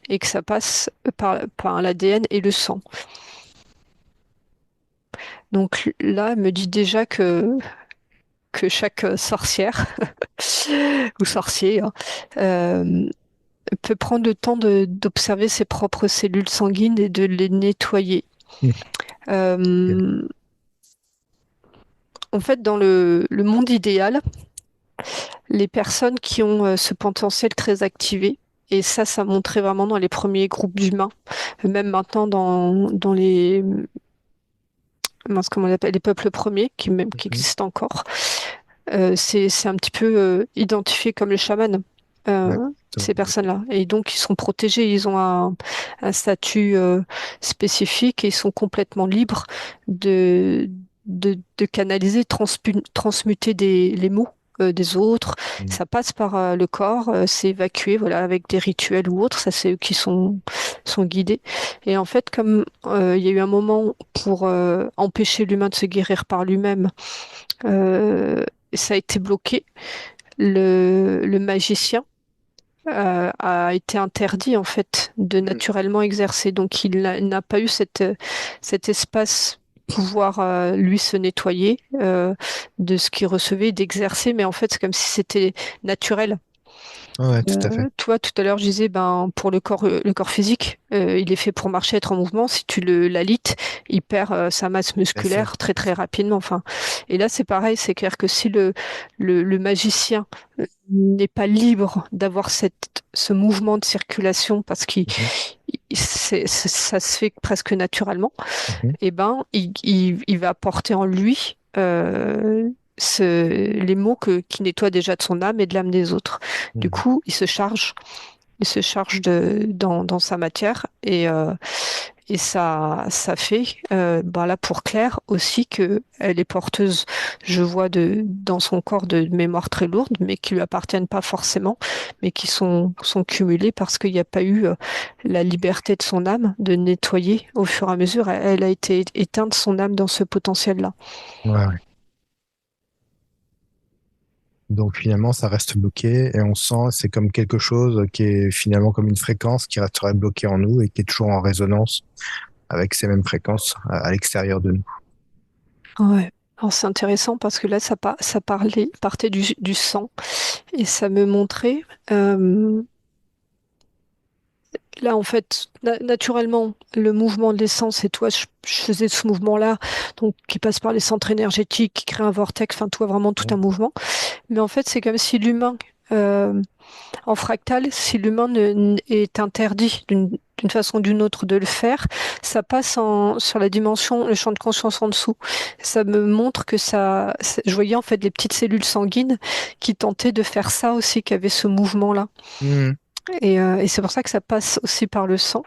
et que ça passe par l'ADN et le sang. Donc là, elle me dit déjà que chaque sorcière ou sorcier hein, euh, peut prendre le temps d'observer ses propres cellules sanguines et de les nettoyer. Hmm. Ok. Euh, En fait, dans le monde idéal, les personnes qui ont ce potentiel très activé, et ça montrait vraiment dans les premiers groupes d'humains, même maintenant dans comment on appelle, les peuples premiers, qui Mhm. existent encore, c'est un petit peu identifié comme les chamans. Ouais, Ces exactement. personnes-là. Et donc, ils sont protégés, ils ont un statut spécifique et ils sont complètement libres de, de canaliser, transmuter les mots des autres. Hmm. Ça passe par le corps, c'est évacué, voilà, avec des rituels ou autres. Ça, c'est eux qui sont guidés. Et en fait, comme il y a eu un moment pour empêcher l'humain de se guérir par lui-même, euh, ça a été bloqué. Le magicien a été interdit en fait de Hmm. naturellement exercer. Donc n'a pas eu cet espace pouvoir lui se nettoyer de ce qu'il recevait, d'exercer, mais en fait c'est comme si c'était naturel. Ouais, tout à fait. Toi, tout à l'heure, je disais, ben, pour le corps physique, il est fait pour marcher, être en mouvement. Si tu l'alites, il perd sa masse Bien sûr. musculaire très, très rapidement. Enfin, et là, c'est pareil. C'est clair que si le magicien n'est pas libre d'avoir ce mouvement de circulation parce Mhm. ça se fait presque naturellement, Mhm. eh ben, il va porter en lui les mots qui nettoient déjà de son âme et de l'âme des autres. Du Mhm. coup, il se charge dans sa matière et ça fait, ben là pour Claire aussi que elle est porteuse, je vois dans son corps de mémoires très lourdes, mais qui lui appartiennent pas forcément, mais qui sont cumulées parce qu'il n'y a pas eu la liberté de son âme de nettoyer au fur et à mesure. Elle a été éteinte son âme dans ce potentiel-là. Ouais, ouais. Donc finalement, ça reste bloqué et on sent, c'est comme quelque chose qui est finalement comme une fréquence qui resterait bloquée en nous et qui est toujours en résonance avec ces mêmes fréquences à l'extérieur de nous. Ouais. Alors c'est intéressant parce que là, partait du sang et ça me montrait. Là, en fait, naturellement, le mouvement de l'essence, et toi, je faisais ce mouvement-là, donc qui passe par les centres énergétiques, qui crée un vortex, enfin, toi, vraiment tout un Mhm. mouvement. Mais en fait, c'est comme si l'humain, Euh, En fractal, si l'humain est interdit d'une façon ou d'une autre de le faire, ça passe sur la dimension, le champ de conscience en dessous. Ça me montre que je voyais en fait les petites cellules sanguines qui tentaient de faire ça aussi, qui avaient ce mouvement-là. Mhm. Et c'est pour ça que ça passe aussi par le sang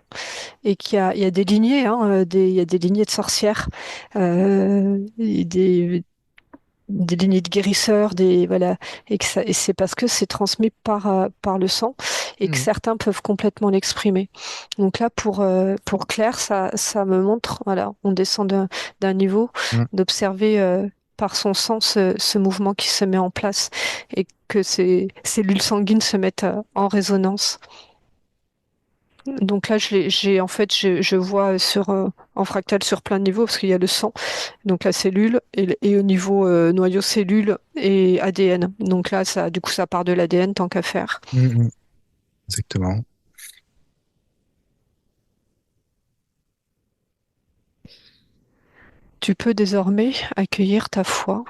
et il y a des lignées, hein, il y a des lignées de sorcières, et des lignées de guérisseurs, voilà, et c'est parce que c'est transmis par le sang et que Mhm. certains peuvent complètement l'exprimer. Donc là, pour Claire, ça me montre, voilà, on descend d'un niveau Mhm. d'observer par son sang ce mouvement qui se met en place et que ces cellules sanguines se mettent en résonance. Donc là, en fait, je vois en fractal sur plein de niveaux parce qu'il y a le sang, donc la cellule, et au niveau noyau cellule et ADN. Donc là, du coup, ça part de l'ADN tant qu'à faire. Mhm. Exactement. Tu peux désormais accueillir ta foi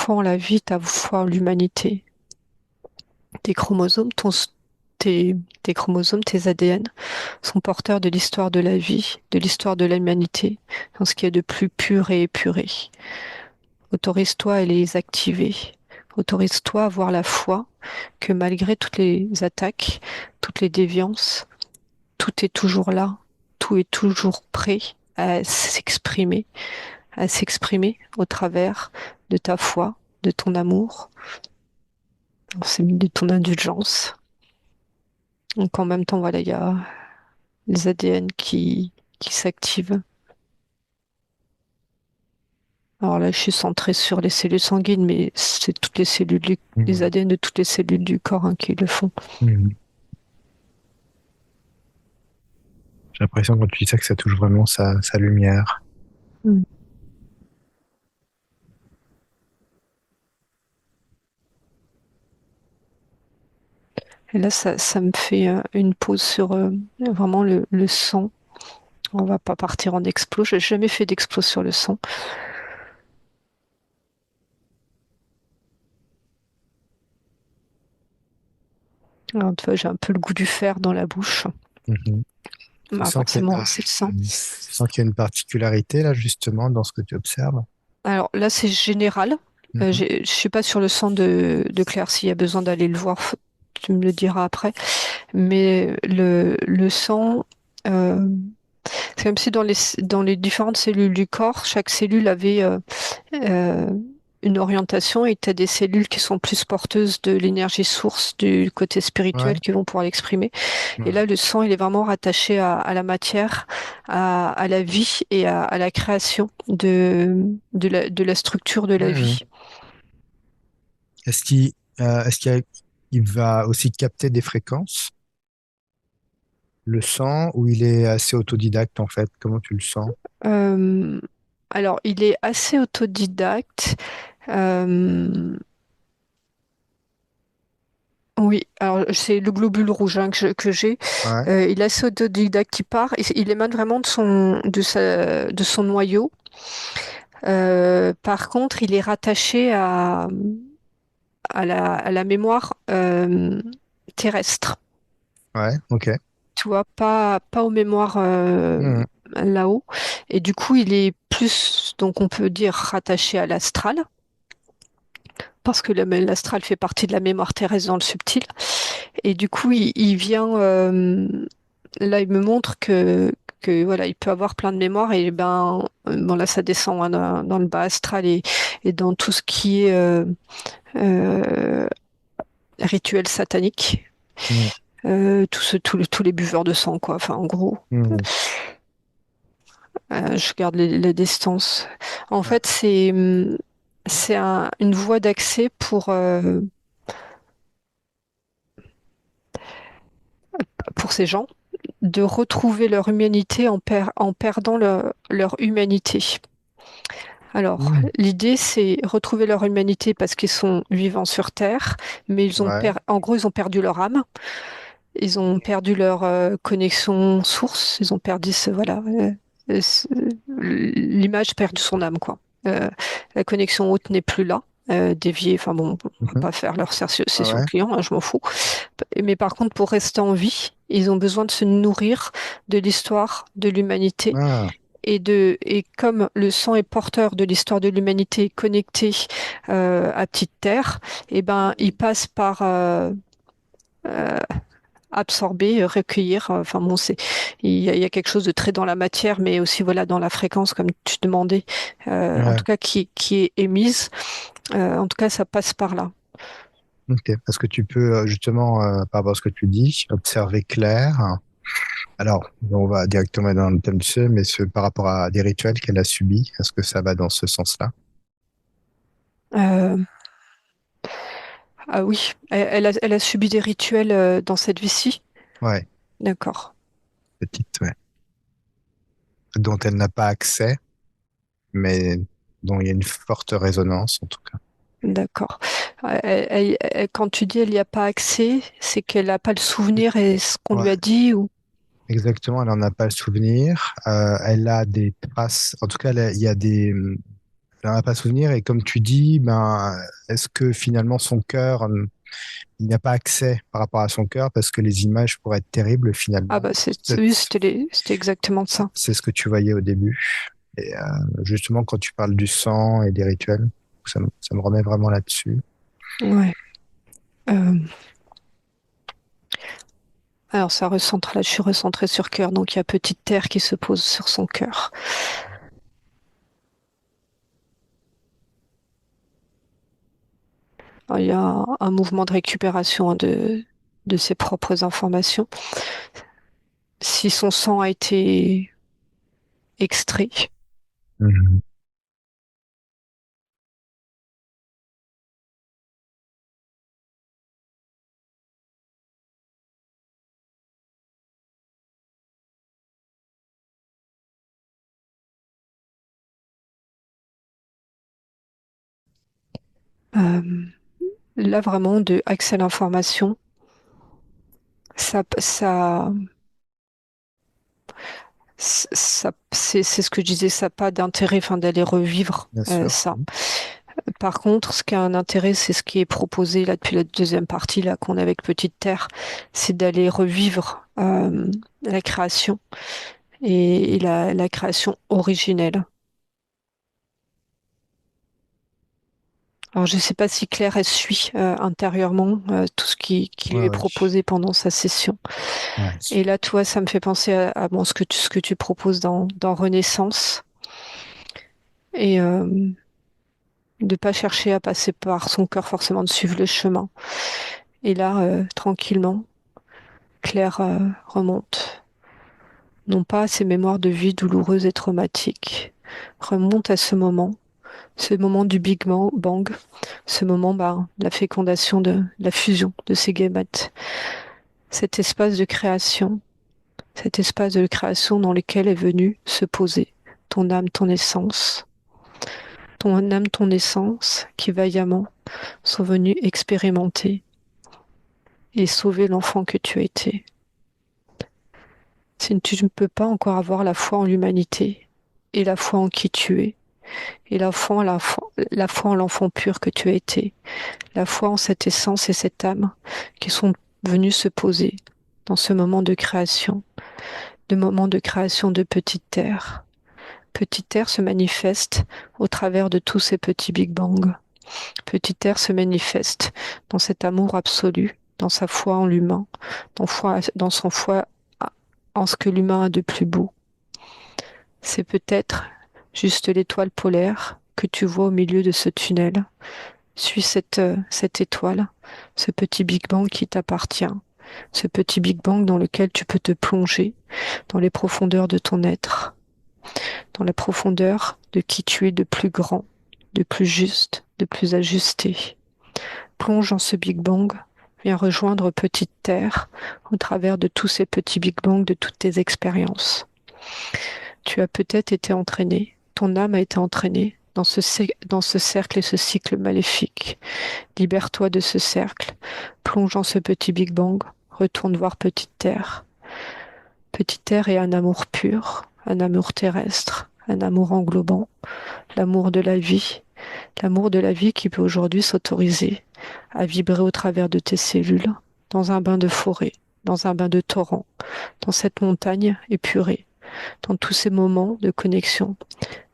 en la vie, ta foi en l'humanité. Tes chromosomes, tes chromosomes, tes ADN sont porteurs de l'histoire de la vie, de l'histoire de l'humanité, dans ce qu'il y a de plus pur et épuré. Autorise-toi à les activer. Autorise-toi à avoir la foi que malgré toutes les attaques, toutes les déviances, tout est toujours là, tout est toujours prêt à s'exprimer au travers de ta foi, de ton amour, de ton indulgence. Donc en même temps, voilà, il y a les ADN qui s'activent. Alors là, je suis centrée sur les cellules sanguines, mais c'est toutes les cellules, les Mhm. ADN de toutes les cellules du corps hein, qui le font. Mhm. J'ai l'impression quand tu dis ça que ça touche vraiment sa lumière. Mm. Et là, ça me fait une pause sur vraiment le sang. On va pas partir en explos. J'ai jamais fait d'explos sur le sang. Alors, tu vois, j'ai un peu le goût du fer dans la bouche. Mhm. Tu Bah, sens forcément, c'est le sang. tu sens qu'il y a une particularité là justement dans ce que tu observes. Alors là, c'est général. Mhm. Je suis pas sur le sang de Claire. S'il y a besoin d'aller le voir, tu me le diras après. Mais le sang, euh, c'est comme si dans les différentes cellules du corps, chaque cellule avait euh, une orientation et tu as des cellules qui sont plus porteuses de l'énergie source du côté spirituel Ouais. qui vont pouvoir l'exprimer. Et Ouais. là, le sang, il est vraiment rattaché à la matière, à la vie et à la création de la structure de la Mhm. vie. Est-ce il va aussi capter des fréquences, le sent, ou il est assez autodidacte en fait? Comment tu le sens? Euh, alors, il est assez autodidacte. Euh, oui, alors c'est le globule rouge hein, que j'ai. Ouais. Il est assez autodidacte, il part, et il émane vraiment de son noyau. Par contre, il est rattaché à la mémoire terrestre. Ouais. Ok. Tu vois, pas aux mémoires Mhm. là-haut. Et du coup, il est plus, donc on peut dire, rattaché à l'astral, parce que l'astral fait partie de la mémoire terrestre dans le subtil. Et du coup, il vient, là, il me montre que voilà, il peut avoir plein de mémoires et ben, bon là, ça descend hein, dans le bas astral et dans tout ce qui est euh, rituel satanique. Mhm. Tous les buveurs de sang, quoi. Enfin, en gros, Mhm. je garde les distances. En Ouais. fait, c'est une voie d'accès pour ces gens de retrouver leur humanité en perdant leur humanité. Alors, Mhm. l'idée, c'est retrouver leur humanité parce qu'ils sont vivants sur Terre, mais Ouais. en gros, ils ont perdu leur âme, ils ont perdu leur connexion source, ils ont perdu voilà, l'image perd son âme, quoi. La connexion haute n'est plus là. dévier. Enfin bon, on va Mhm. pas faire leur Ah session ouais. client, hein, je m'en fous. Mais par contre, pour rester en vie, ils ont besoin de se nourrir de l'histoire de l'humanité. Ah, Et comme le sang est porteur de l'histoire de l'humanité connecté à Petite Terre, eh ben, il passe par euh, absorber, recueillir. Enfin bon, il y a quelque chose de très dans la matière, mais aussi voilà dans la fréquence, comme tu demandais, en ouais. tout cas qui est émise. En tout cas, ça passe par là. Ok. Parce que tu peux justement, par rapport à ce que tu dis, observer clair. Alors, on va directement dans le thème du sujet, mais par rapport à des rituels qu'elle a subis, est-ce que ça va dans ce sens-là? Euh, ah oui, elle a subi des rituels dans cette vie-ci. Ouais, D'accord, petite, ouais. Dont elle n'a pas accès, mais dont il y a une forte résonance, en tout cas. d'accord. Quand tu dis elle n'y a pas accès, c'est qu'elle n'a pas le souvenir et ce qu'on lui Ouais, a dit ou... exactement, elle n'en a pas le souvenir. Elle a des traces, en tout cas, il y a des, elle n'en a pas souvenir. Et comme tu dis, ben, est-ce que finalement son cœur, il n'y a pas accès par rapport à son cœur parce que les images pourraient être terribles Ah finalement. bah oui, c'était exactement ça. C'est ce que tu voyais au début. Et justement, quand tu parles du sang et des rituels, ça me remet vraiment là-dessus. Ouais. Euh, alors ça recentre là, je suis recentrée sur cœur, donc il y a Petite Terre qui se pose sur son cœur. Alors, il y a un mouvement de récupération hein, de ses propres informations. Si son sang a été extrait, Mhm. euh, là vraiment de accès à l'information, ça, c'est ce que je disais, ça n'a pas d'intérêt enfin, d'aller revivre Bien sûr. ça. Par contre, ce qui a un intérêt, c'est ce qui est proposé là depuis la deuxième partie là qu'on a avec Petite Terre, c'est d'aller revivre la création et la création originelle. Alors, je ne sais pas si Claire, elle suit intérieurement tout ce qui lui Ouais, est ouais. proposé pendant sa session. Ouais. Et là, toi, ça me fait penser bon, ce que tu proposes dans Renaissance. Et de pas chercher à passer par son cœur forcément, de suivre le chemin. Et là, tranquillement, Claire remonte, non pas à ses mémoires de vie douloureuses et traumatiques, remonte à ce moment du Big Bang, ce moment, bah, la fécondation de la fusion de ces gamètes, cet espace de création, cet espace de création dans lequel est venue se poser ton âme, ton essence, qui vaillamment sont venus expérimenter et sauver l'enfant que tu as été. Si tu ne peux pas encore avoir la foi en l'humanité et la foi en qui tu es, et la foi en l'enfant pur que tu as été, la foi en cette essence et cette âme qui sont venus se poser dans ce moment de création de Petite Terre. Petite Terre se manifeste au travers de tous ces petits Big Bang. Petite Terre se manifeste dans cet amour absolu, dans sa foi en l'humain, dans son foi en ce que l'humain a de plus beau. C'est peut-être juste l'étoile polaire que tu vois au milieu de ce tunnel. Suis cette étoile, ce petit Big Bang qui t'appartient, ce petit Big Bang dans lequel tu peux te plonger dans les profondeurs de ton être, dans les profondeurs de qui tu es de plus grand, de plus juste, de plus ajusté. Plonge dans ce Big Bang, viens rejoindre Petite Terre au travers de tous ces petits Big Bang, de toutes tes expériences. Tu as peut-être été entraîné, ton âme a été entraînée dans ce cercle et ce cycle maléfique. Libère-toi de ce cercle, plonge dans ce petit Big Bang, retourne voir Petite Terre. Petite Terre est un amour pur, un amour terrestre, un amour englobant, l'amour de la vie, L'amour de la vie qui peut aujourd'hui s'autoriser à vibrer au travers de tes cellules, dans un bain de forêt, dans un bain de torrent, dans cette montagne épurée, dans tous ces moments de connexion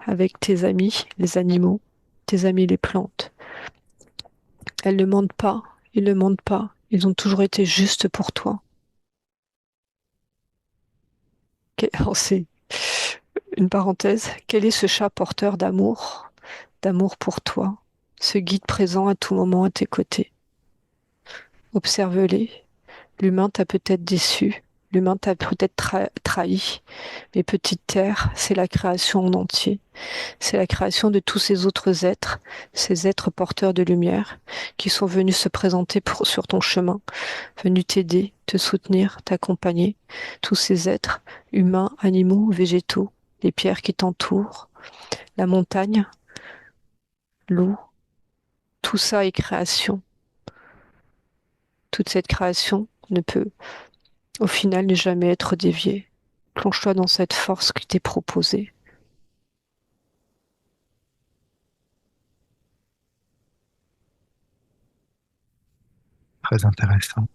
avec tes amis, les animaux, tes amis, les plantes. Elles ne mentent pas, ils ne mentent pas, ils ont toujours été justes pour toi. Alors, c'est une parenthèse. Quel est ce chat porteur d'amour pour toi, ce guide présent à tout moment à tes côtés? Observe-les. L'humain t'a peut-être déçu, l'humain t'a peut-être trahi, mais petite terre, c'est la création en entier. C'est la création de tous ces autres êtres, ces êtres porteurs de lumière, qui sont venus se présenter sur ton chemin, venus t'aider, te soutenir, t'accompagner. Tous ces êtres, humains, animaux, végétaux, les pierres qui t'entourent, la montagne, l'eau, tout ça est création. Toute cette création ne peut, au final, ne jamais être déviée. Plonge-toi dans cette force qui t'est proposée. Très intéressant.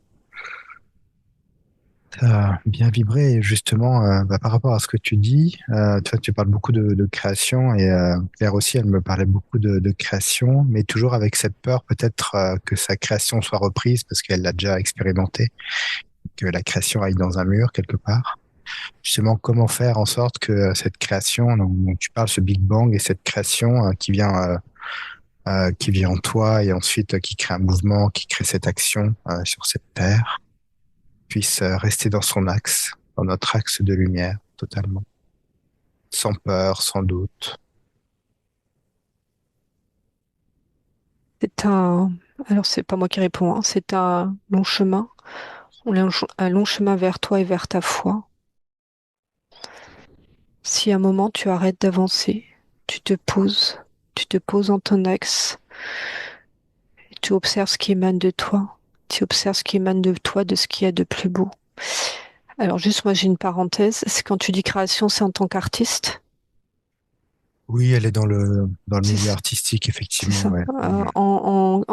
Ça a bien vibré et justement par rapport à ce que tu dis, toi tu parles beaucoup de création et Claire aussi elle me parlait beaucoup de création, mais toujours avec cette peur peut-être que sa création soit reprise parce qu'elle l'a déjà expérimenté, que la création aille dans un mur quelque part. Justement, comment faire en sorte que cette création dont tu parles, ce Big Bang et cette création qui vient en toi et ensuite qui crée un mouvement, qui crée cette action sur cette terre, puisse rester dans son axe, dans notre axe de lumière, totalement. Sans peur, sans doute. C'est un, alors c'est pas moi qui réponds, hein, c'est un long chemin, un long chemin vers toi et vers ta foi. Si à un moment tu arrêtes d'avancer, tu te poses en ton axe, et tu observes ce qui émane de toi, tu observes ce qui émane de toi, de ce qu'il y a de plus beau. Alors juste moi j'ai une parenthèse, c'est quand tu dis création, c'est en tant qu'artiste, Oui, elle est dans le milieu c'est artistique, c'est effectivement, ça, ouais. Mm. en,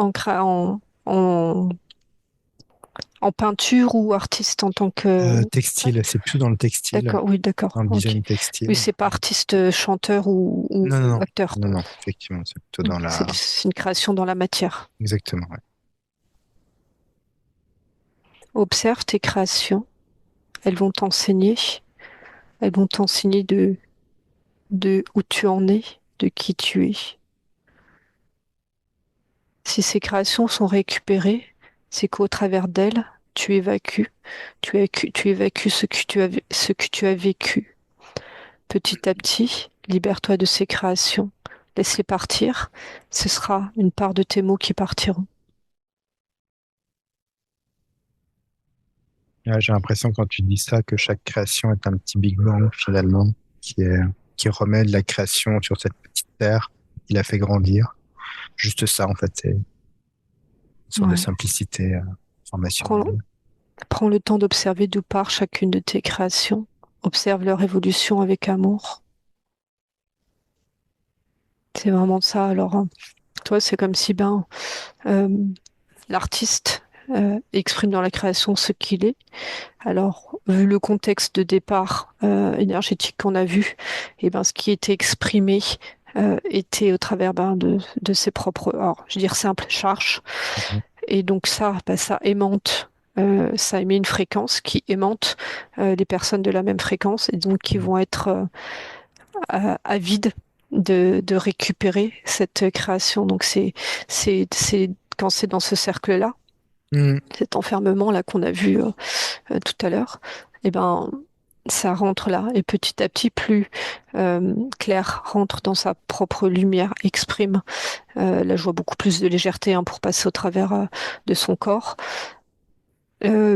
en peinture ou artiste en tant que... Textile, c'est plus dans le textile, D'accord, oui, d'accord, dans le ok. design Oui, textile. c'est pas artiste, chanteur Non, non, ou non, acteur. non, non, effectivement, c'est plutôt dans la... C'est une création dans la matière. Exactement, ouais. Observe tes créations, elles vont t'enseigner, elles vont t'enseigner de où tu en es, de qui tu es. Si ces créations sont récupérées, c'est qu'au travers d'elles, tu évacues ce que tu as vécu. Petit à petit, libère-toi de ces créations. Laisse-les partir. Ce sera une part de tes mots qui partiront. Ouais, j'ai l'impression quand tu dis ça que chaque création est un petit Big Bang finalement, qui est, qui remet de la création sur cette petite terre, qui la fait grandir. Juste ça, en fait, c'est une sorte de Ouais. simplicité Prends, formationnelle. prends le temps d'observer d'où part chacune de tes créations. Observe leur évolution avec amour. C'est vraiment ça. Alors, toi, c'est comme si euh, l'artiste exprime dans la création ce qu'il est. Alors, vu le contexte de départ énergétique qu'on a vu, et ben, ce qui était exprimé était au travers de ses propres, alors, je veux dire simple, charges. Mhm. Et donc ça, ben, ça aimante, ça émet une fréquence qui aimante les personnes de la même fréquence et donc qui vont être avides de récupérer cette création. Donc c'est quand c'est dans ce cercle-là, Mhm. cet enfermement-là qu'on a vu tout à l'heure, et ben ça rentre là. Et petit à petit, plus Claire rentre dans sa propre lumière, exprime la joie, beaucoup plus de légèreté hein, pour passer au travers de son corps,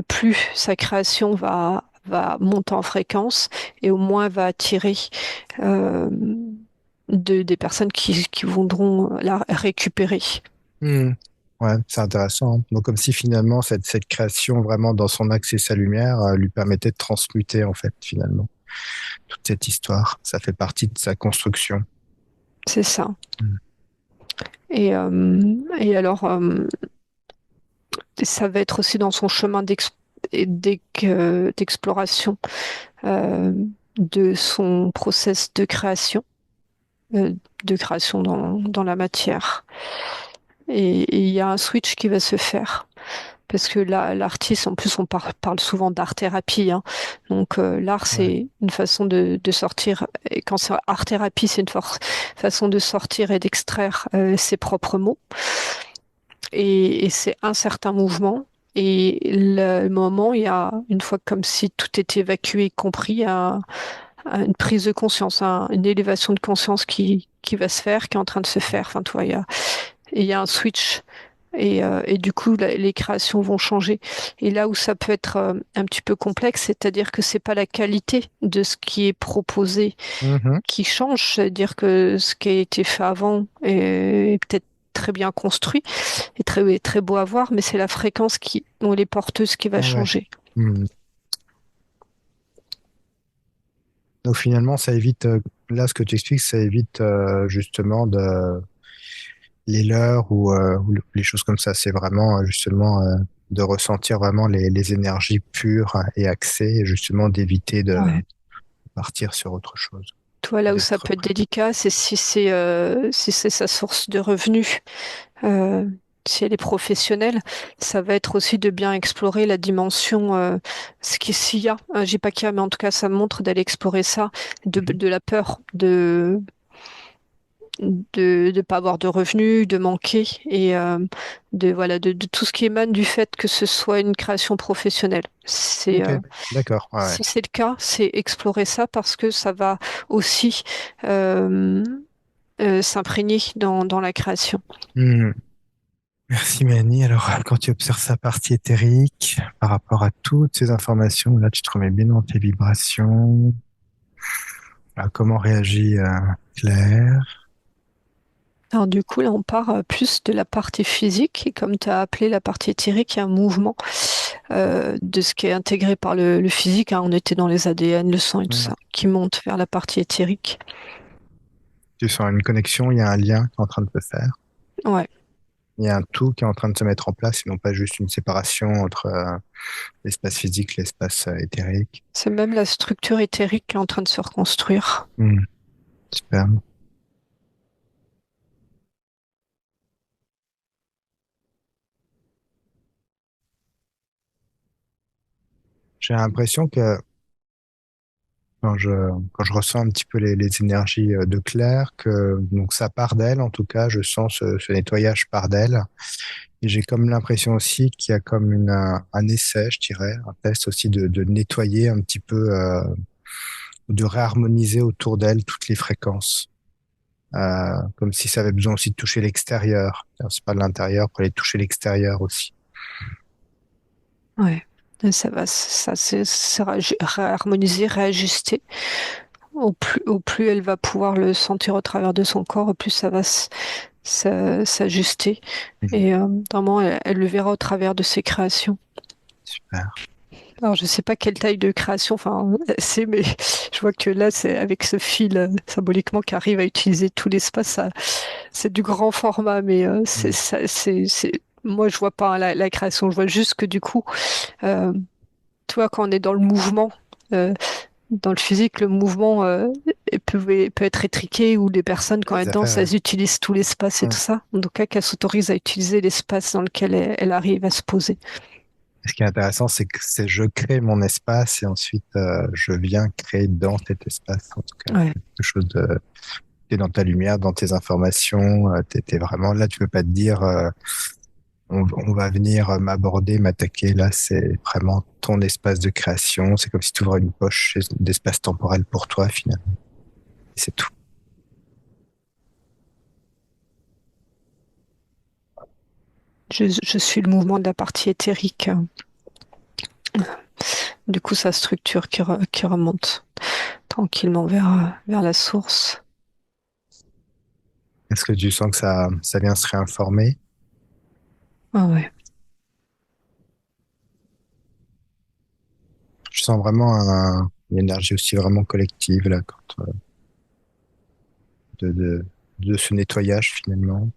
plus sa création va monter en fréquence et au moins va attirer euh, des personnes qui voudront la récupérer. Mhm. Ouais, c'est intéressant, hein. Donc, comme si finalement, cette création vraiment dans son axe et sa lumière lui permettait de transmuter, en fait, finalement, toute cette histoire. Ça fait partie de sa construction. C'est ça. Mhm. Et alors, ça va être aussi dans son chemin d'exploration euh, de son process euh, de création dans la matière. Et il y a un switch qui va se faire. Parce que là, l'artiste, en plus, on parle souvent d'art-thérapie, hein. Donc, l'art, Ouais. c'est une façon de sortir. Et quand c'est art-thérapie, c'est une façon de sortir et d'extraire ses propres mots. Et c'est un certain mouvement. Et le moment, il y a, une fois comme si tout était évacué, compris, une prise de conscience, une élévation de conscience qui va se faire, qui est en train de se faire. Enfin, tu vois, il y a un switch. Et du coup, les créations vont changer. Et là où ça peut être un petit peu complexe, c'est-à-dire que c'est pas la qualité de ce qui est proposé Mhm. qui change, c'est-à-dire que ce qui a été fait avant est peut-être très bien construit et très beau à voir, mais c'est la fréquence dont les porteuses qui va Ah ouais. changer. Hmm. Donc finalement, ça évite, là, ce que tu expliques, ça évite justement les leurres ou les choses comme ça. C'est vraiment justement de ressentir vraiment les énergies pures et axées, et justement d'éviter de Ouais. partir sur autre chose. Toi, là où ça D'être peut être délicat, c'est si c'est sa source de revenus. Euh, Si elle est professionnelle, ça va être aussi de bien explorer la dimension, s'il y a, j'ai pas qu'il y a, mais en tout cas, ça montre d'aller explorer ça, Mhm. de la peur, de ne pas avoir de revenus, de manquer, et voilà, de tout ce qui émane du fait que ce soit une création professionnelle. Ok, d'accord. Ouais, ouais. Si c'est le cas, c'est explorer ça parce que ça va aussi euh, s'imprégner dans la création. Hmm. Merci Mélanie. Alors, quand tu observes sa partie éthérique par rapport à toutes ces informations, là, tu te remets bien dans tes vibrations. Comment réagit Claire? Alors du coup, là, on part plus de la partie physique, et comme tu as appelé la partie éthérique, il y a un mouvement de ce qui est intégré par le physique, hein. On était dans les ADN, le sang et tout Hmm. ça, qui monte vers la partie éthérique. Tu sens une connexion, il y a un lien qui est en train de se faire. Ouais, Il y a un tout qui est en train de se mettre en place et non pas juste une séparation entre l'espace physique, l'espace éthérique. c'est même la structure éthérique qui est en train de se reconstruire. Hmm. Super. J'ai l'impression que quand je, quand je ressens un petit peu les énergies de Claire, que donc ça part d'elle, en tout cas, je sens ce nettoyage part d'elle. Et j'ai comme l'impression aussi qu'il y a comme un essai, je dirais, un test aussi de nettoyer un petit peu, de réharmoniser autour d'elle toutes les fréquences. Comme si ça avait besoin aussi de toucher l'extérieur. C'est pas de l'intérieur pour aller toucher l'extérieur aussi. Ouais. Et ça sera réharmonisé, réajusté. Au plus elle va pouvoir le sentir au travers de son corps, au plus ça va s'ajuster. Mhm. Et vraiment, elle le verra au travers de ses créations. Super. Alors, je sais pas quelle taille de création, enfin, c'est, mais je vois que là, c'est avec ce fil symboliquement qui arrive à utiliser tout l'espace, c'est du grand format, mais Mhm. moi, je vois pas la création, je vois juste que du coup, euh, tu vois, quand on est dans le mouvement, euh, dans le physique, le mouvement peut être étriqué ou les personnes, quand Les elles dansent, affaires. elles utilisent tout l'espace et Ouais. tout ça. En tout cas, qu'elles s'autorisent à utiliser l'espace dans lequel elle arrive à se poser. Et ce qui est intéressant, c'est que je crée mon espace et ensuite je viens créer dans cet espace. En tout cas, Ouais. c'est quelque chose de. T'es dans ta lumière, dans tes informations. T'es vraiment là. Tu peux pas te dire on va venir m'aborder, m'attaquer. Là, c'est vraiment ton espace de création. C'est comme si tu ouvrais une poche d'espace temporel pour toi finalement. Et c'est tout. Je suis le mouvement de la partie éthérique. Du coup, sa structure qui remonte tranquillement vers la source. Est-ce que tu sens que ça vient se réinformer? Ah ouais. Je sens vraiment une énergie aussi vraiment collective là, de, de, de ce nettoyage finalement.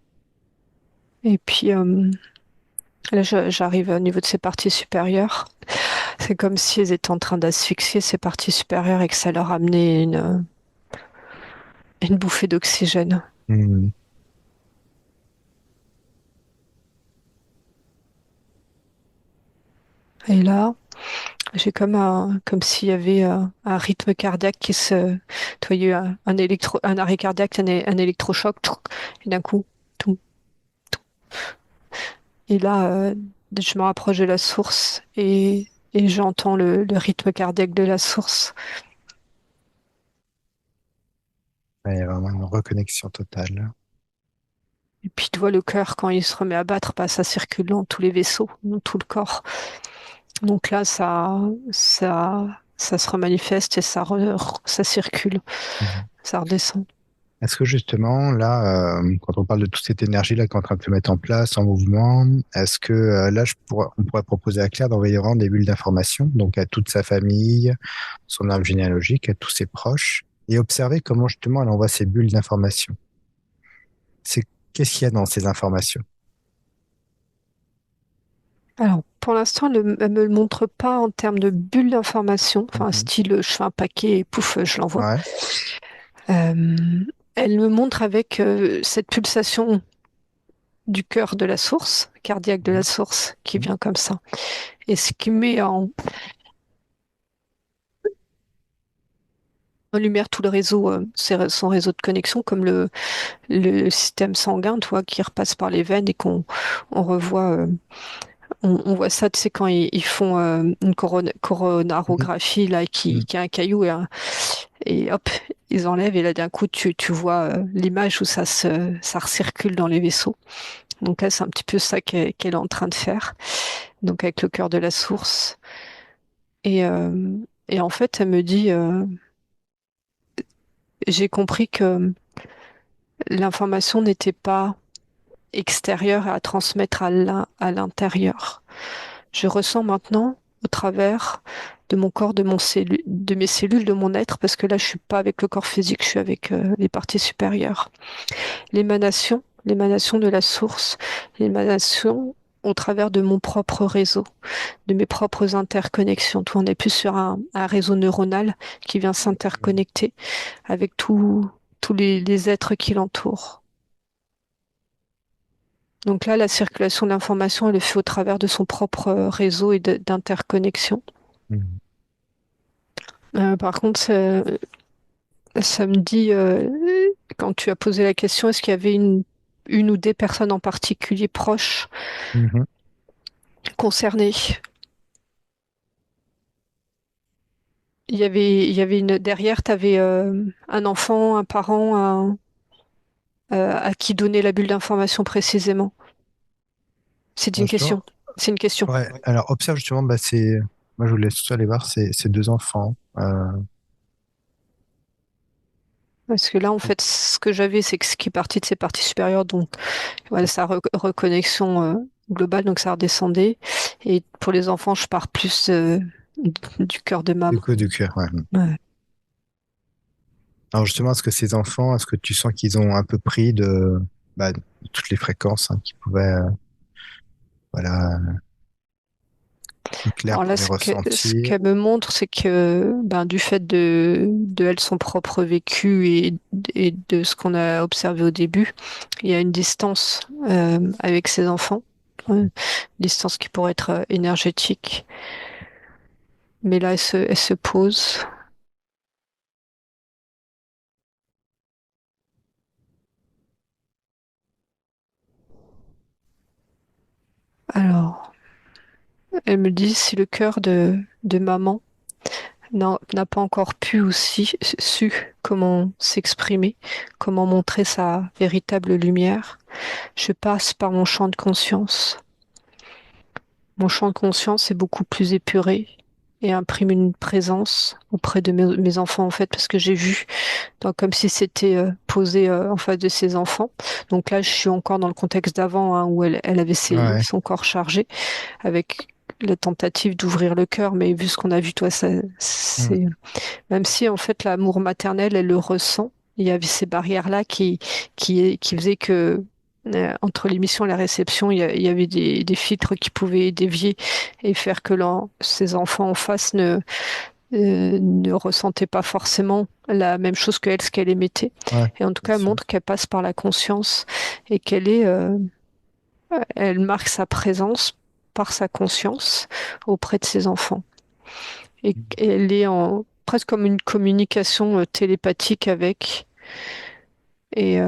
Et puis là, j'arrive au niveau de ses parties supérieures. C'est comme si elles étaient en train d'asphyxier ses parties supérieures et que ça leur amenait une bouffée d'oxygène. Mhm. Et là, j'ai comme s'il y avait un rythme cardiaque qui se, tu vois, il y a eu un arrêt cardiaque, un électrochoc, et d'un coup, tout. Et là, je me rapproche de la source et j'entends le rythme cardiaque de la source. Ouais, il y a vraiment une reconnexion totale. Et puis, tu vois, le cœur, quand il se remet à battre, bah, ça circule dans tous les vaisseaux, dans tout le corps. Donc là, ça se remanifeste et ça circule, Mhm. ça redescend. Est-ce que justement, là, quand on parle de toute cette énergie-là qui est en train de se mettre en place, en mouvement, est-ce que là, on pourrait proposer à Claire d'envoyer vraiment des bulles d'information, donc à toute sa famille, son arbre généalogique, à tous ses proches, et observer comment justement elle envoie ces bulles d'information. C'est qu'est-ce qu'il y a dans ces informations? Alors, pour l'instant, elle me le montre pas en termes de bulle d'information, enfin, Mhm. style, je fais un paquet et pouf, je l'envoie. Ouais. Euh, Elle me montre avec cette pulsation du cœur de la source, cardiaque de la Mhm. source, qui vient comme ça. Et ce qui met en lumière tout le réseau, son réseau de connexion, comme le système sanguin, tu vois, qui repasse par les veines et on revoit, on voit ça, tu sais, quand ils font une Mhm. coronarographie, là, Mhm. qui a un caillou et hop, ils enlèvent et là, d'un coup, tu vois l'image où ça recircule dans les vaisseaux. Donc là, c'est un petit peu ça qu'elle est en train de faire. Donc avec le cœur de la source. Et, euh, et en fait, elle me dit, j'ai compris que l'information n'était pas extérieure à transmettre à l'intérieur. Je ressens maintenant, au travers de mon corps, de mes cellules, de mon être, parce que là, je suis pas avec le corps physique, je suis avec les parties supérieures. L'émanation de la source, l'émanation au travers de mon propre réseau, de mes propres interconnexions. Tout, on est plus sur un réseau neuronal qui vient s'interconnecter avec tous les êtres qui l'entourent. Donc là, la circulation d'informations, elle est faite au travers de son propre réseau et d'interconnexion. Mhm. Par contre, ça me dit, quand tu as posé la question, est-ce qu'il y avait une ou des personnes en particulier proches Mhm. concernées? Derrière, tu avais un enfant, un parent, à qui donner la bulle d'information précisément. C'est Ouais, une justement, question. C'est une question. ouais. Alors, observe justement, bah, moi je vous laisse tout aller voir ces deux enfants. Parce que là, en fait, ce que j'avais, c'est que ce qui est parti de ses parties supérieures, donc voilà, sa reconnexion globale, donc ça redescendait. Et pour les enfants, je pars plus du cœur de Du maman. coup, du cœur, ouais. Ouais. Alors justement, est-ce que ces enfants, est-ce que tu sens qu'ils ont un peu pris de toutes les fréquences hein, qui pouvaient, voilà, Claire Alors là, pouvait ce ressentir? qu'elle me montre, c'est que ben, du fait de elle, son propre vécu et de ce qu'on a observé au début, il y a une distance avec ses enfants, une distance qui pourrait être énergétique. Mais là, elle se pose. Alors, elle me dit si le cœur de maman n'a pas encore pu aussi su comment s'exprimer, comment montrer sa véritable lumière, je passe par mon champ de conscience. Mon champ de conscience est beaucoup plus épuré et imprime une présence auprès de mes enfants en fait parce que j'ai vu comme si c'était posé en face de ses enfants. Donc là, je suis encore dans le contexte d'avant hein, où elle avait Ouais. son corps chargé avec la tentative d'ouvrir le cœur, mais vu ce qu'on a vu, toi, Mm. c'est même si en fait l'amour maternel, elle le ressent, il y avait ces barrières-là qui faisaient que Entre l'émission et la réception, il y avait des filtres qui pouvaient dévier et faire que ces enfants en face ne ressentaient pas forcément la même chose que elle, ce qu'elle émettait. Ouais, Et en tout bien cas, elle sûr. montre qu'elle passe par la conscience et elle marque sa présence par sa conscience auprès de ses enfants. Et elle est presque comme une communication télépathique avec. Et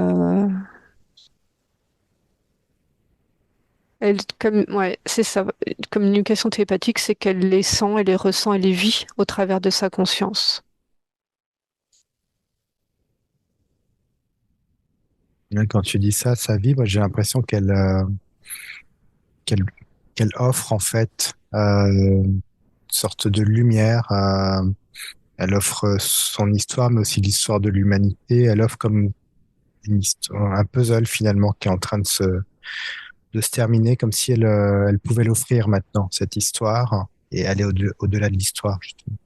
ouais, c'est ça. Une communication télépathique, c'est qu'elle les sent, elle les ressent, elle les vit au travers de sa conscience. Ouais, quand tu dis ça, sa vie, moi, j'ai l'impression qu'elle qu'elle offre en fait une sorte de lumière. Elle offre son histoire, mais aussi l'histoire de l'humanité. Elle offre comme un puzzle finalement qui est en train de se terminer, comme si elle pouvait l'offrir maintenant, cette histoire, et aller au-delà de l'histoire, justement.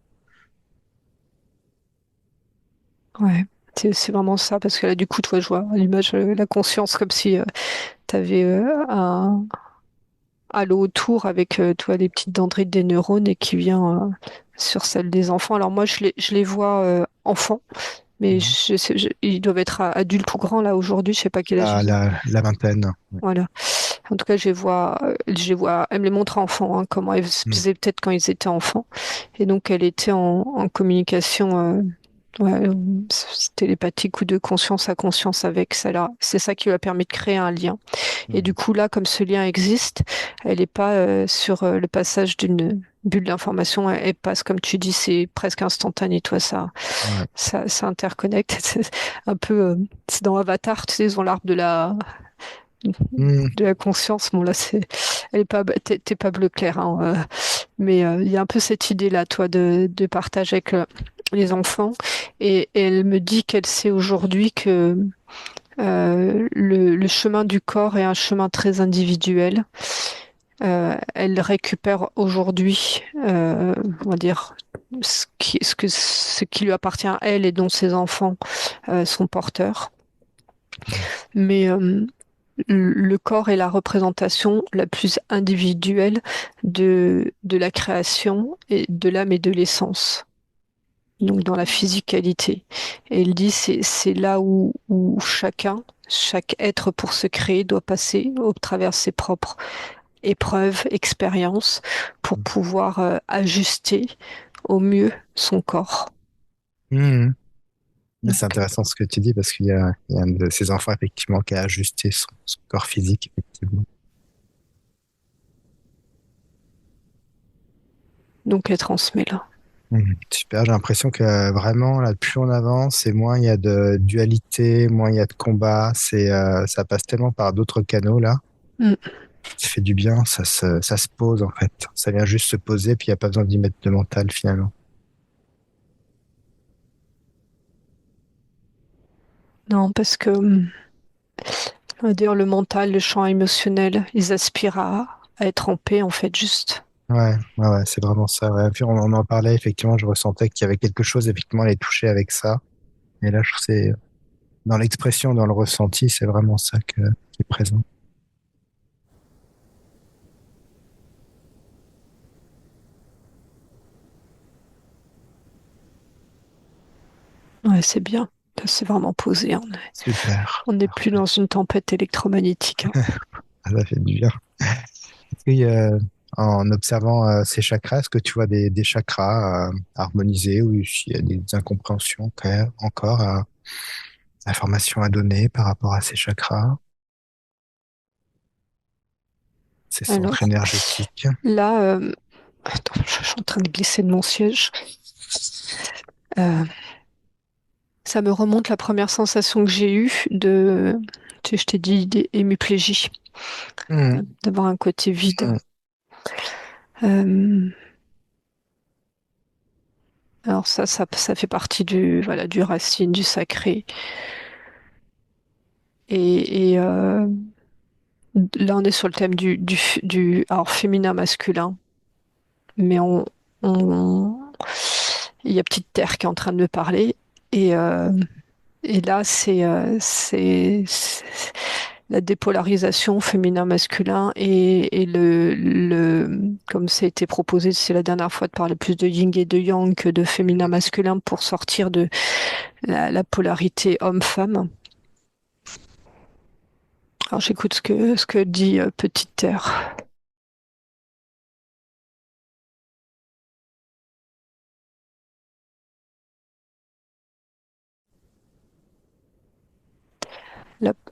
Ouais, c'est vraiment ça, parce que là, du coup, toi, je vois à l'image la conscience comme si tu avais un halo autour avec toi, les petites dendrites des neurones et qui vient sur celle des enfants. Alors moi, je les vois enfants, mais Mhm. ils doivent être adultes ou grands là aujourd'hui, je sais pas quel âge ils ont. La vingtaine. Ouais. Voilà. En tout cas, je les vois, elle me les montre enfants, hein, comment elles se Mm. faisaient peut-être quand ils étaient enfants. Et donc, elle était en communication ouais, télépathique ou de conscience à conscience avec ça là. C'est ça qui lui a permis de créer un lien. Et du Mm. coup, là, comme ce lien existe, elle n'est pas sur le passage d'une bulle d'information. Elle passe, comme tu dis, c'est presque instantané. Toi, Ouais. ça interconnecte. C'est un peu, c'est dans Avatar, tu sais, ils ont l'arbre Mm. de la conscience. Bon, là, elle est pas, t'es pas bleu clair, hein, mais il y a un peu cette idée-là, toi, de partage avec les enfants. Et elle me dit qu'elle sait aujourd'hui que le chemin du corps est un chemin très individuel. Elle récupère aujourd'hui, on va dire, ce qui lui appartient à elle et dont ses enfants sont porteurs. Mais le corps est la représentation la plus individuelle de la création et de l'âme et de l'essence. Donc dans la physicalité. Et il dit c'est là où chaque être pour se créer doit passer au travers ses propres épreuves, expériences pour pouvoir ajuster au mieux son corps. Mm. Mais c'est Donc, intéressant ce que tu dis parce il y a un de ces enfants effectivement qui a ajusté son corps physique, effectivement. donc elle transmet là. Super, j'ai l'impression que vraiment, là, plus on avance et moins il y a de dualité, moins il y a de combat, ça passe tellement par d'autres canaux, là. Mm. Ça fait du bien, ça se pose, en fait. Ça vient juste se poser, puis il n'y a pas besoin d'y mettre de mental, finalement. Non, parce que on va dire le mental, le champ émotionnel, ils aspirent à être en paix en fait juste. Ouais, c'est vraiment ça. Ouais. Puis on en parlait, effectivement, je ressentais qu'il y avait quelque chose, effectivement, à les toucher avec ça. Et là, je trouve que c'est dans l'expression, dans le ressenti, c'est vraiment ça qui est présent. Ouais, c'est bien. Là, c'est vraiment posé. Super. On n'est plus dans une tempête électromagnétique, hein. Ah, ça fait du bien. Est-ce qu'il y a, en observant ces chakras, est-ce que tu vois des chakras harmonisés ou s'il y a des incompréhensions encore, informations à donner par rapport à ces chakras, ces centres Alors énergétiques? là, attends, je suis en train de glisser de mon siège. Euh, Ça me remonte la première sensation que j'ai eue tu sais, je t'ai dit, hémiplégie, Mhm. d'avoir un côté vide. Mhm. Euh, alors ça fait partie voilà, du racine, du sacré. Et là, on est sur le thème alors, féminin-masculin. Mais on- il y a Petite Terre qui est en train de me parler. Et, euh, et là, la dépolarisation féminin-masculin et comme ça a été proposé, c'est la dernière fois de parler plus de yin et de yang que de féminin-masculin pour sortir de la polarité homme-femme. Alors j'écoute ce que dit Petite Terre.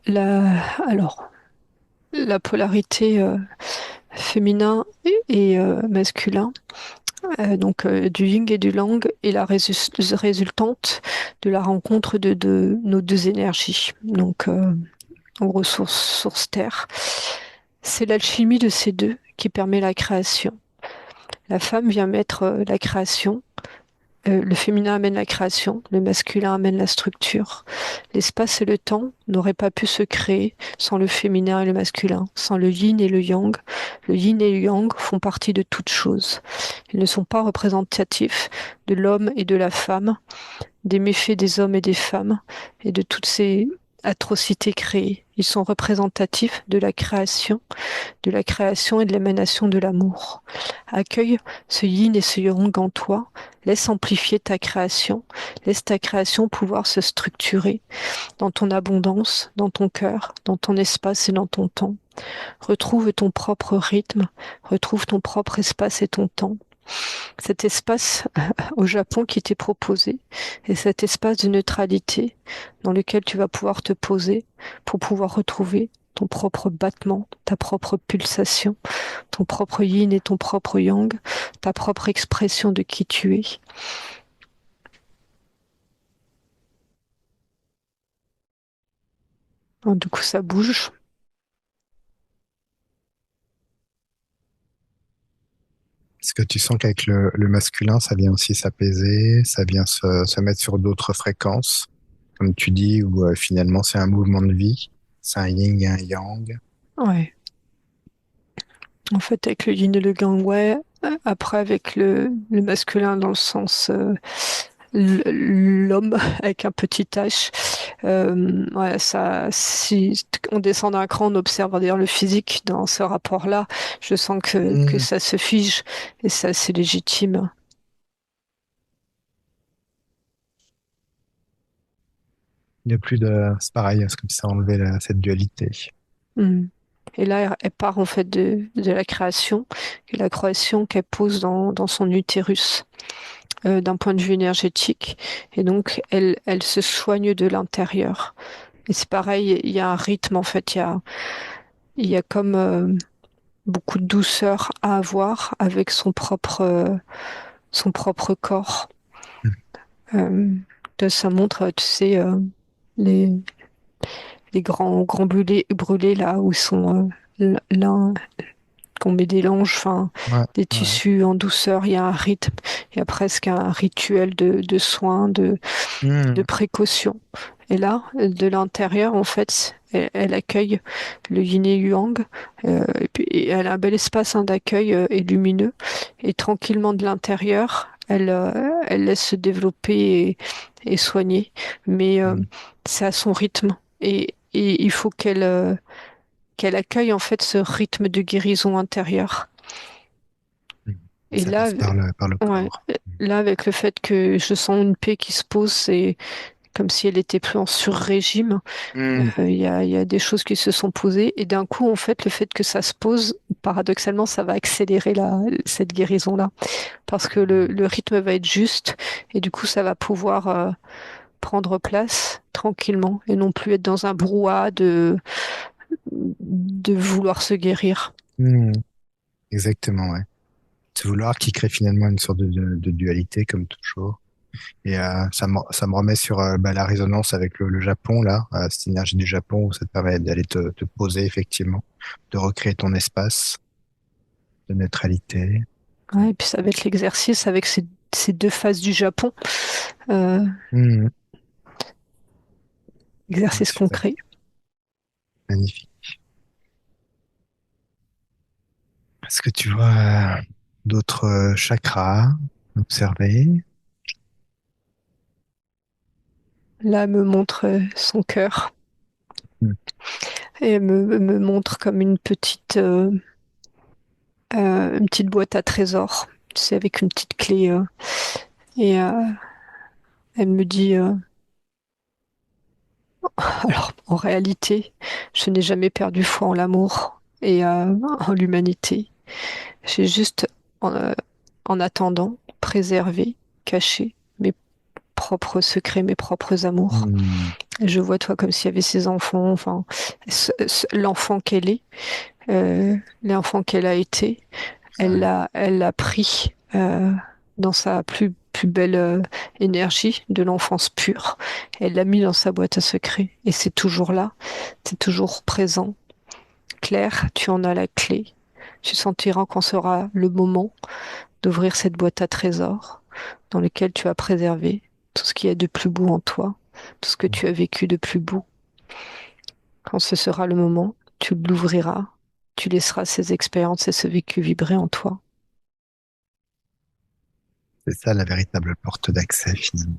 La, alors, la polarité féminin et masculin, donc du yin et du yang, est la résultante de la rencontre de nos deux énergies. Donc, en gros, source terre. C'est l'alchimie de ces deux qui permet la création. La femme vient mettre la création. Le féminin amène la création, le masculin amène la structure. L'espace et le temps n'auraient pas pu se créer sans le féminin et le masculin, sans le yin et le yang. Le yin et le yang font partie de toute chose. Ils ne sont pas représentatifs de l'homme et de la femme, des méfaits des hommes et des femmes, et de toutes ces atrocités créées. Ils sont représentatifs de la création et de l'émanation de l'amour. Accueille ce yin et ce yang en toi, laisse amplifier ta création, laisse ta création pouvoir se structurer dans ton abondance, dans ton cœur, dans ton espace et dans ton temps. Retrouve ton propre rythme, retrouve ton propre espace et ton temps. Cet espace au Japon qui t'est proposé est cet espace de neutralité dans lequel tu vas pouvoir te poser pour pouvoir retrouver ton propre battement, ta propre pulsation, ton propre yin et ton propre yang, ta propre expression de qui tu es. Alors, du coup, ça bouge. Est-ce que tu sens qu'avec le masculin, ça vient aussi s'apaiser, ça vient se mettre sur d'autres fréquences, comme tu dis, où finalement c'est un mouvement de vie, c'est un yin et un yang. Ouais. En fait, avec le yin et le yang, ouais. Après, avec le masculin dans le sens l'homme avec un petit H. Ouais, ça, si on descend d'un cran, on observe d'ailleurs le physique dans ce rapport-là. Je sens que Hmm. ça se fige et ça, c'est légitime. Il n'y a plus de... C'est pareil, c'est comme si ça enlevait cette dualité. Mm. Et là, elle part en fait de la création, et la création qu'elle pose dans son utérus, d'un point de vue énergétique. Et donc, elle se soigne de l'intérieur. Et c'est pareil, il y a un rythme, en fait, il y a comme beaucoup de douceur à avoir avec son propre corps. Euh, Ça montre, tu sais, les, les grands brûlés là où sont là, qu'on met des langes, enfin, Ouais, des ouais. tissus en douceur, il y a un rythme, il y a presque un rituel de soins, de Hmm. précaution. Et là, de l'intérieur, en fait, elle accueille le yin et yang, et elle a un bel espace d'accueil et lumineux. Et tranquillement de l'intérieur, elle laisse se développer et soigner. Mais Hmm. c'est à son rythme. Et il faut qu'elle accueille en fait ce rythme de guérison intérieure. Hmm. Et Ça là, passe par le ouais, corps. là, avec le fait que je sens une paix qui se pose, c'est comme si elle était plus en sur-régime. Hmm. Il y a des choses qui se sont posées. Et d'un coup, en fait, le fait que ça se pose, paradoxalement, ça va accélérer cette guérison-là. Parce que le rythme va être juste. Et du coup, ça va pouvoir prendre place tranquillement. Et non plus être dans un brouhaha de vouloir se guérir. Hmm. Exactement, ouais. Ce vouloir qui crée finalement une sorte de dualité, comme toujours. Et ça me remet sur la résonance avec le Japon, là, cette énergie du Japon, où ça te permet d'aller te poser, effectivement, de recréer ton espace de neutralité. Ouais, et puis ça va être l'exercice avec ces deux phases du Japon. Euh, Hmm. Ouais, Exercice super, concret. magnifique. Est-ce que tu vois d'autres chakras à observer? Là, elle me montre son cœur. Hmm. et me montre comme une petite boîte à trésors, c'est avec une petite clé. Et elle me dit, alors en réalité, je n'ai jamais perdu foi en l'amour et en l'humanité. J'ai juste, en, euh, en attendant, préservé, caché mes propres secrets, mes propres amours. Hmm. Et je vois toi comme s'il y avait ses enfants, enfin, l'enfant qu'elle est, l'enfant qu'elle a été. Ouais. Elle l'a pris dans sa plus belle énergie de l'enfance pure. Elle l'a mis dans sa boîte à secrets. Et c'est toujours là, c'est toujours présent. Claire, tu en as la clé. Tu sentiras quand sera le moment d'ouvrir cette boîte à trésors dans laquelle tu as préservé tout ce qu'il y a de plus beau en toi, tout ce que tu as vécu de plus beau. Quand ce sera le moment, tu l'ouvriras, tu laisseras ces expériences et ce vécu vibrer en toi. C'est ça la véritable porte d'accès finalement.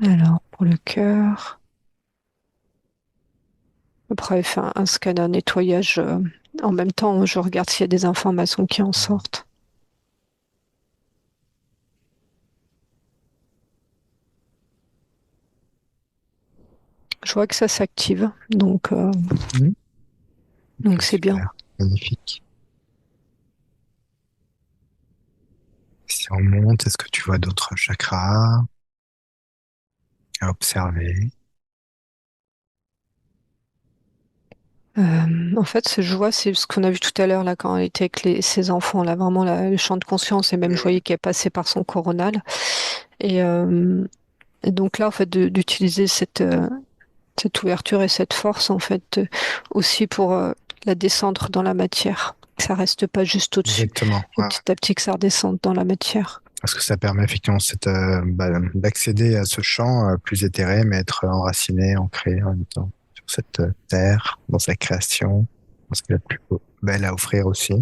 Alors, pour le cœur, après, fait un scan, un nettoyage. En même temps, je regarde s'il y a des informations qui en sortent. Je vois que ça s'active, Hmm. Ok, donc c'est bien. super, magnifique. Si on monte, est-ce que tu vois d'autres chakras à observer? En fait, ce que je vois, c'est ce qu'on a vu tout à l'heure là quand elle était avec ses enfants, là vraiment le champ de conscience et même je voyais qu'elle passait par son coronal. Et, et donc là, en fait, d'utiliser cette ouverture et cette force, en fait, aussi pour la descendre dans la matière. Que ça reste pas juste au-dessus, Exactement. et Ouais, ouais. petit à petit que ça redescende dans la matière. Parce que ça permet effectivement d'accéder à ce champ plus éthéré, mais être enraciné, ancré en même temps sur cette terre, dans sa création, dans ce qu'il y a de plus belle à offrir aussi.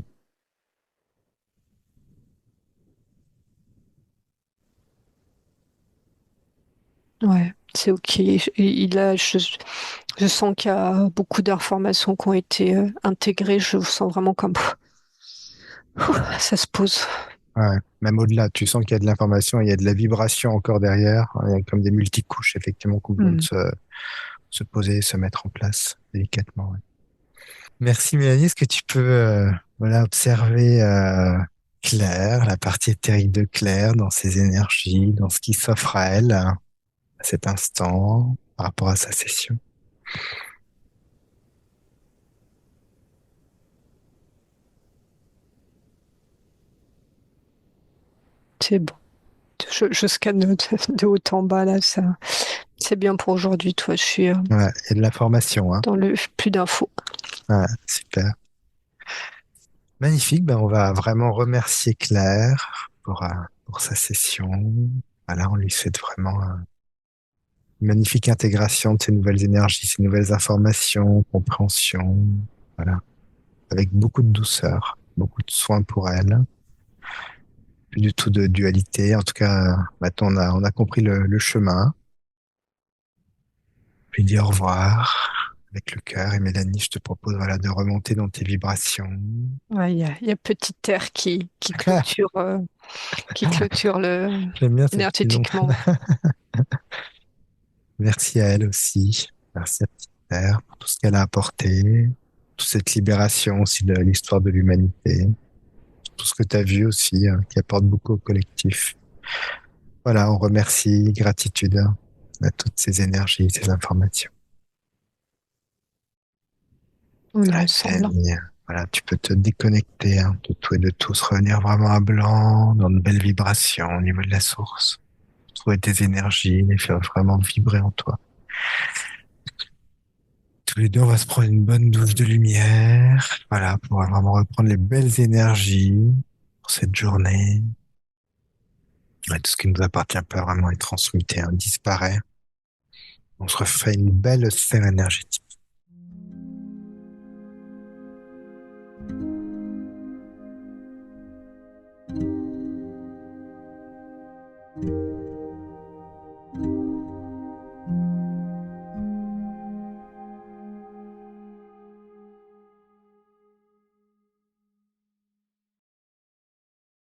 Ouais, c'est ok. Je sens qu'il y a beaucoup d'informations qui ont été intégrées. Je sens vraiment comme ça se pose. Ouais. Même au-delà, tu sens qu'il y a de l'information, il y a de la vibration encore derrière. Il y a comme des multicouches effectivement qui vont Hmm. se poser, se mettre en place délicatement. Ouais. Merci Mélanie. Est-ce que tu peux voilà, observer Claire, la partie éthérique de Claire dans ses énergies, dans ce qui s'offre à elle à cet instant par rapport à sa session? C'est bon. Je scanne de haut en bas là. Ça, c'est bien pour aujourd'hui. Toi, je suis Ouais, il y a de l'information, hein. dans le plus d'infos. Ouais, super. Magnifique. Ben, on va vraiment remercier Claire pour sa session. Voilà, on lui souhaite vraiment une magnifique intégration de ces nouvelles énergies, ces nouvelles informations, compréhension. Voilà, avec beaucoup de douceur, beaucoup de soin pour elle. Plus du tout de dualité. En tout cas, maintenant, on a compris le chemin. Puis dis au revoir avec le cœur. Et Mélanie, je te propose voilà, de remonter dans tes vibrations. Ouais, il y a Petite Terre qui clôture J'aime bien ce petit nom. énergétiquement. Merci à elle aussi. Merci à Petite Terre pour tout ce qu'elle a apporté, toute cette libération aussi de l'histoire de l'humanité, tout ce que tu as vu aussi, qui apporte beaucoup au collectif. Voilà, on remercie, gratitude à toutes ces énergies, ces informations. On est Voilà, ensemble. Mélanie, voilà, tu peux te déconnecter de tout et de tous, revenir vraiment à blanc, dans de belles vibrations au niveau de la source. Trouver tes énergies, les faire vraiment vibrer en toi. Tous les deux, on va se prendre une bonne douche de lumière, voilà, pour vraiment reprendre les belles énergies pour cette journée. Ouais, tout ce qui nous appartient peut vraiment être transmuté, disparaît. On se refait une belle sphère énergétique.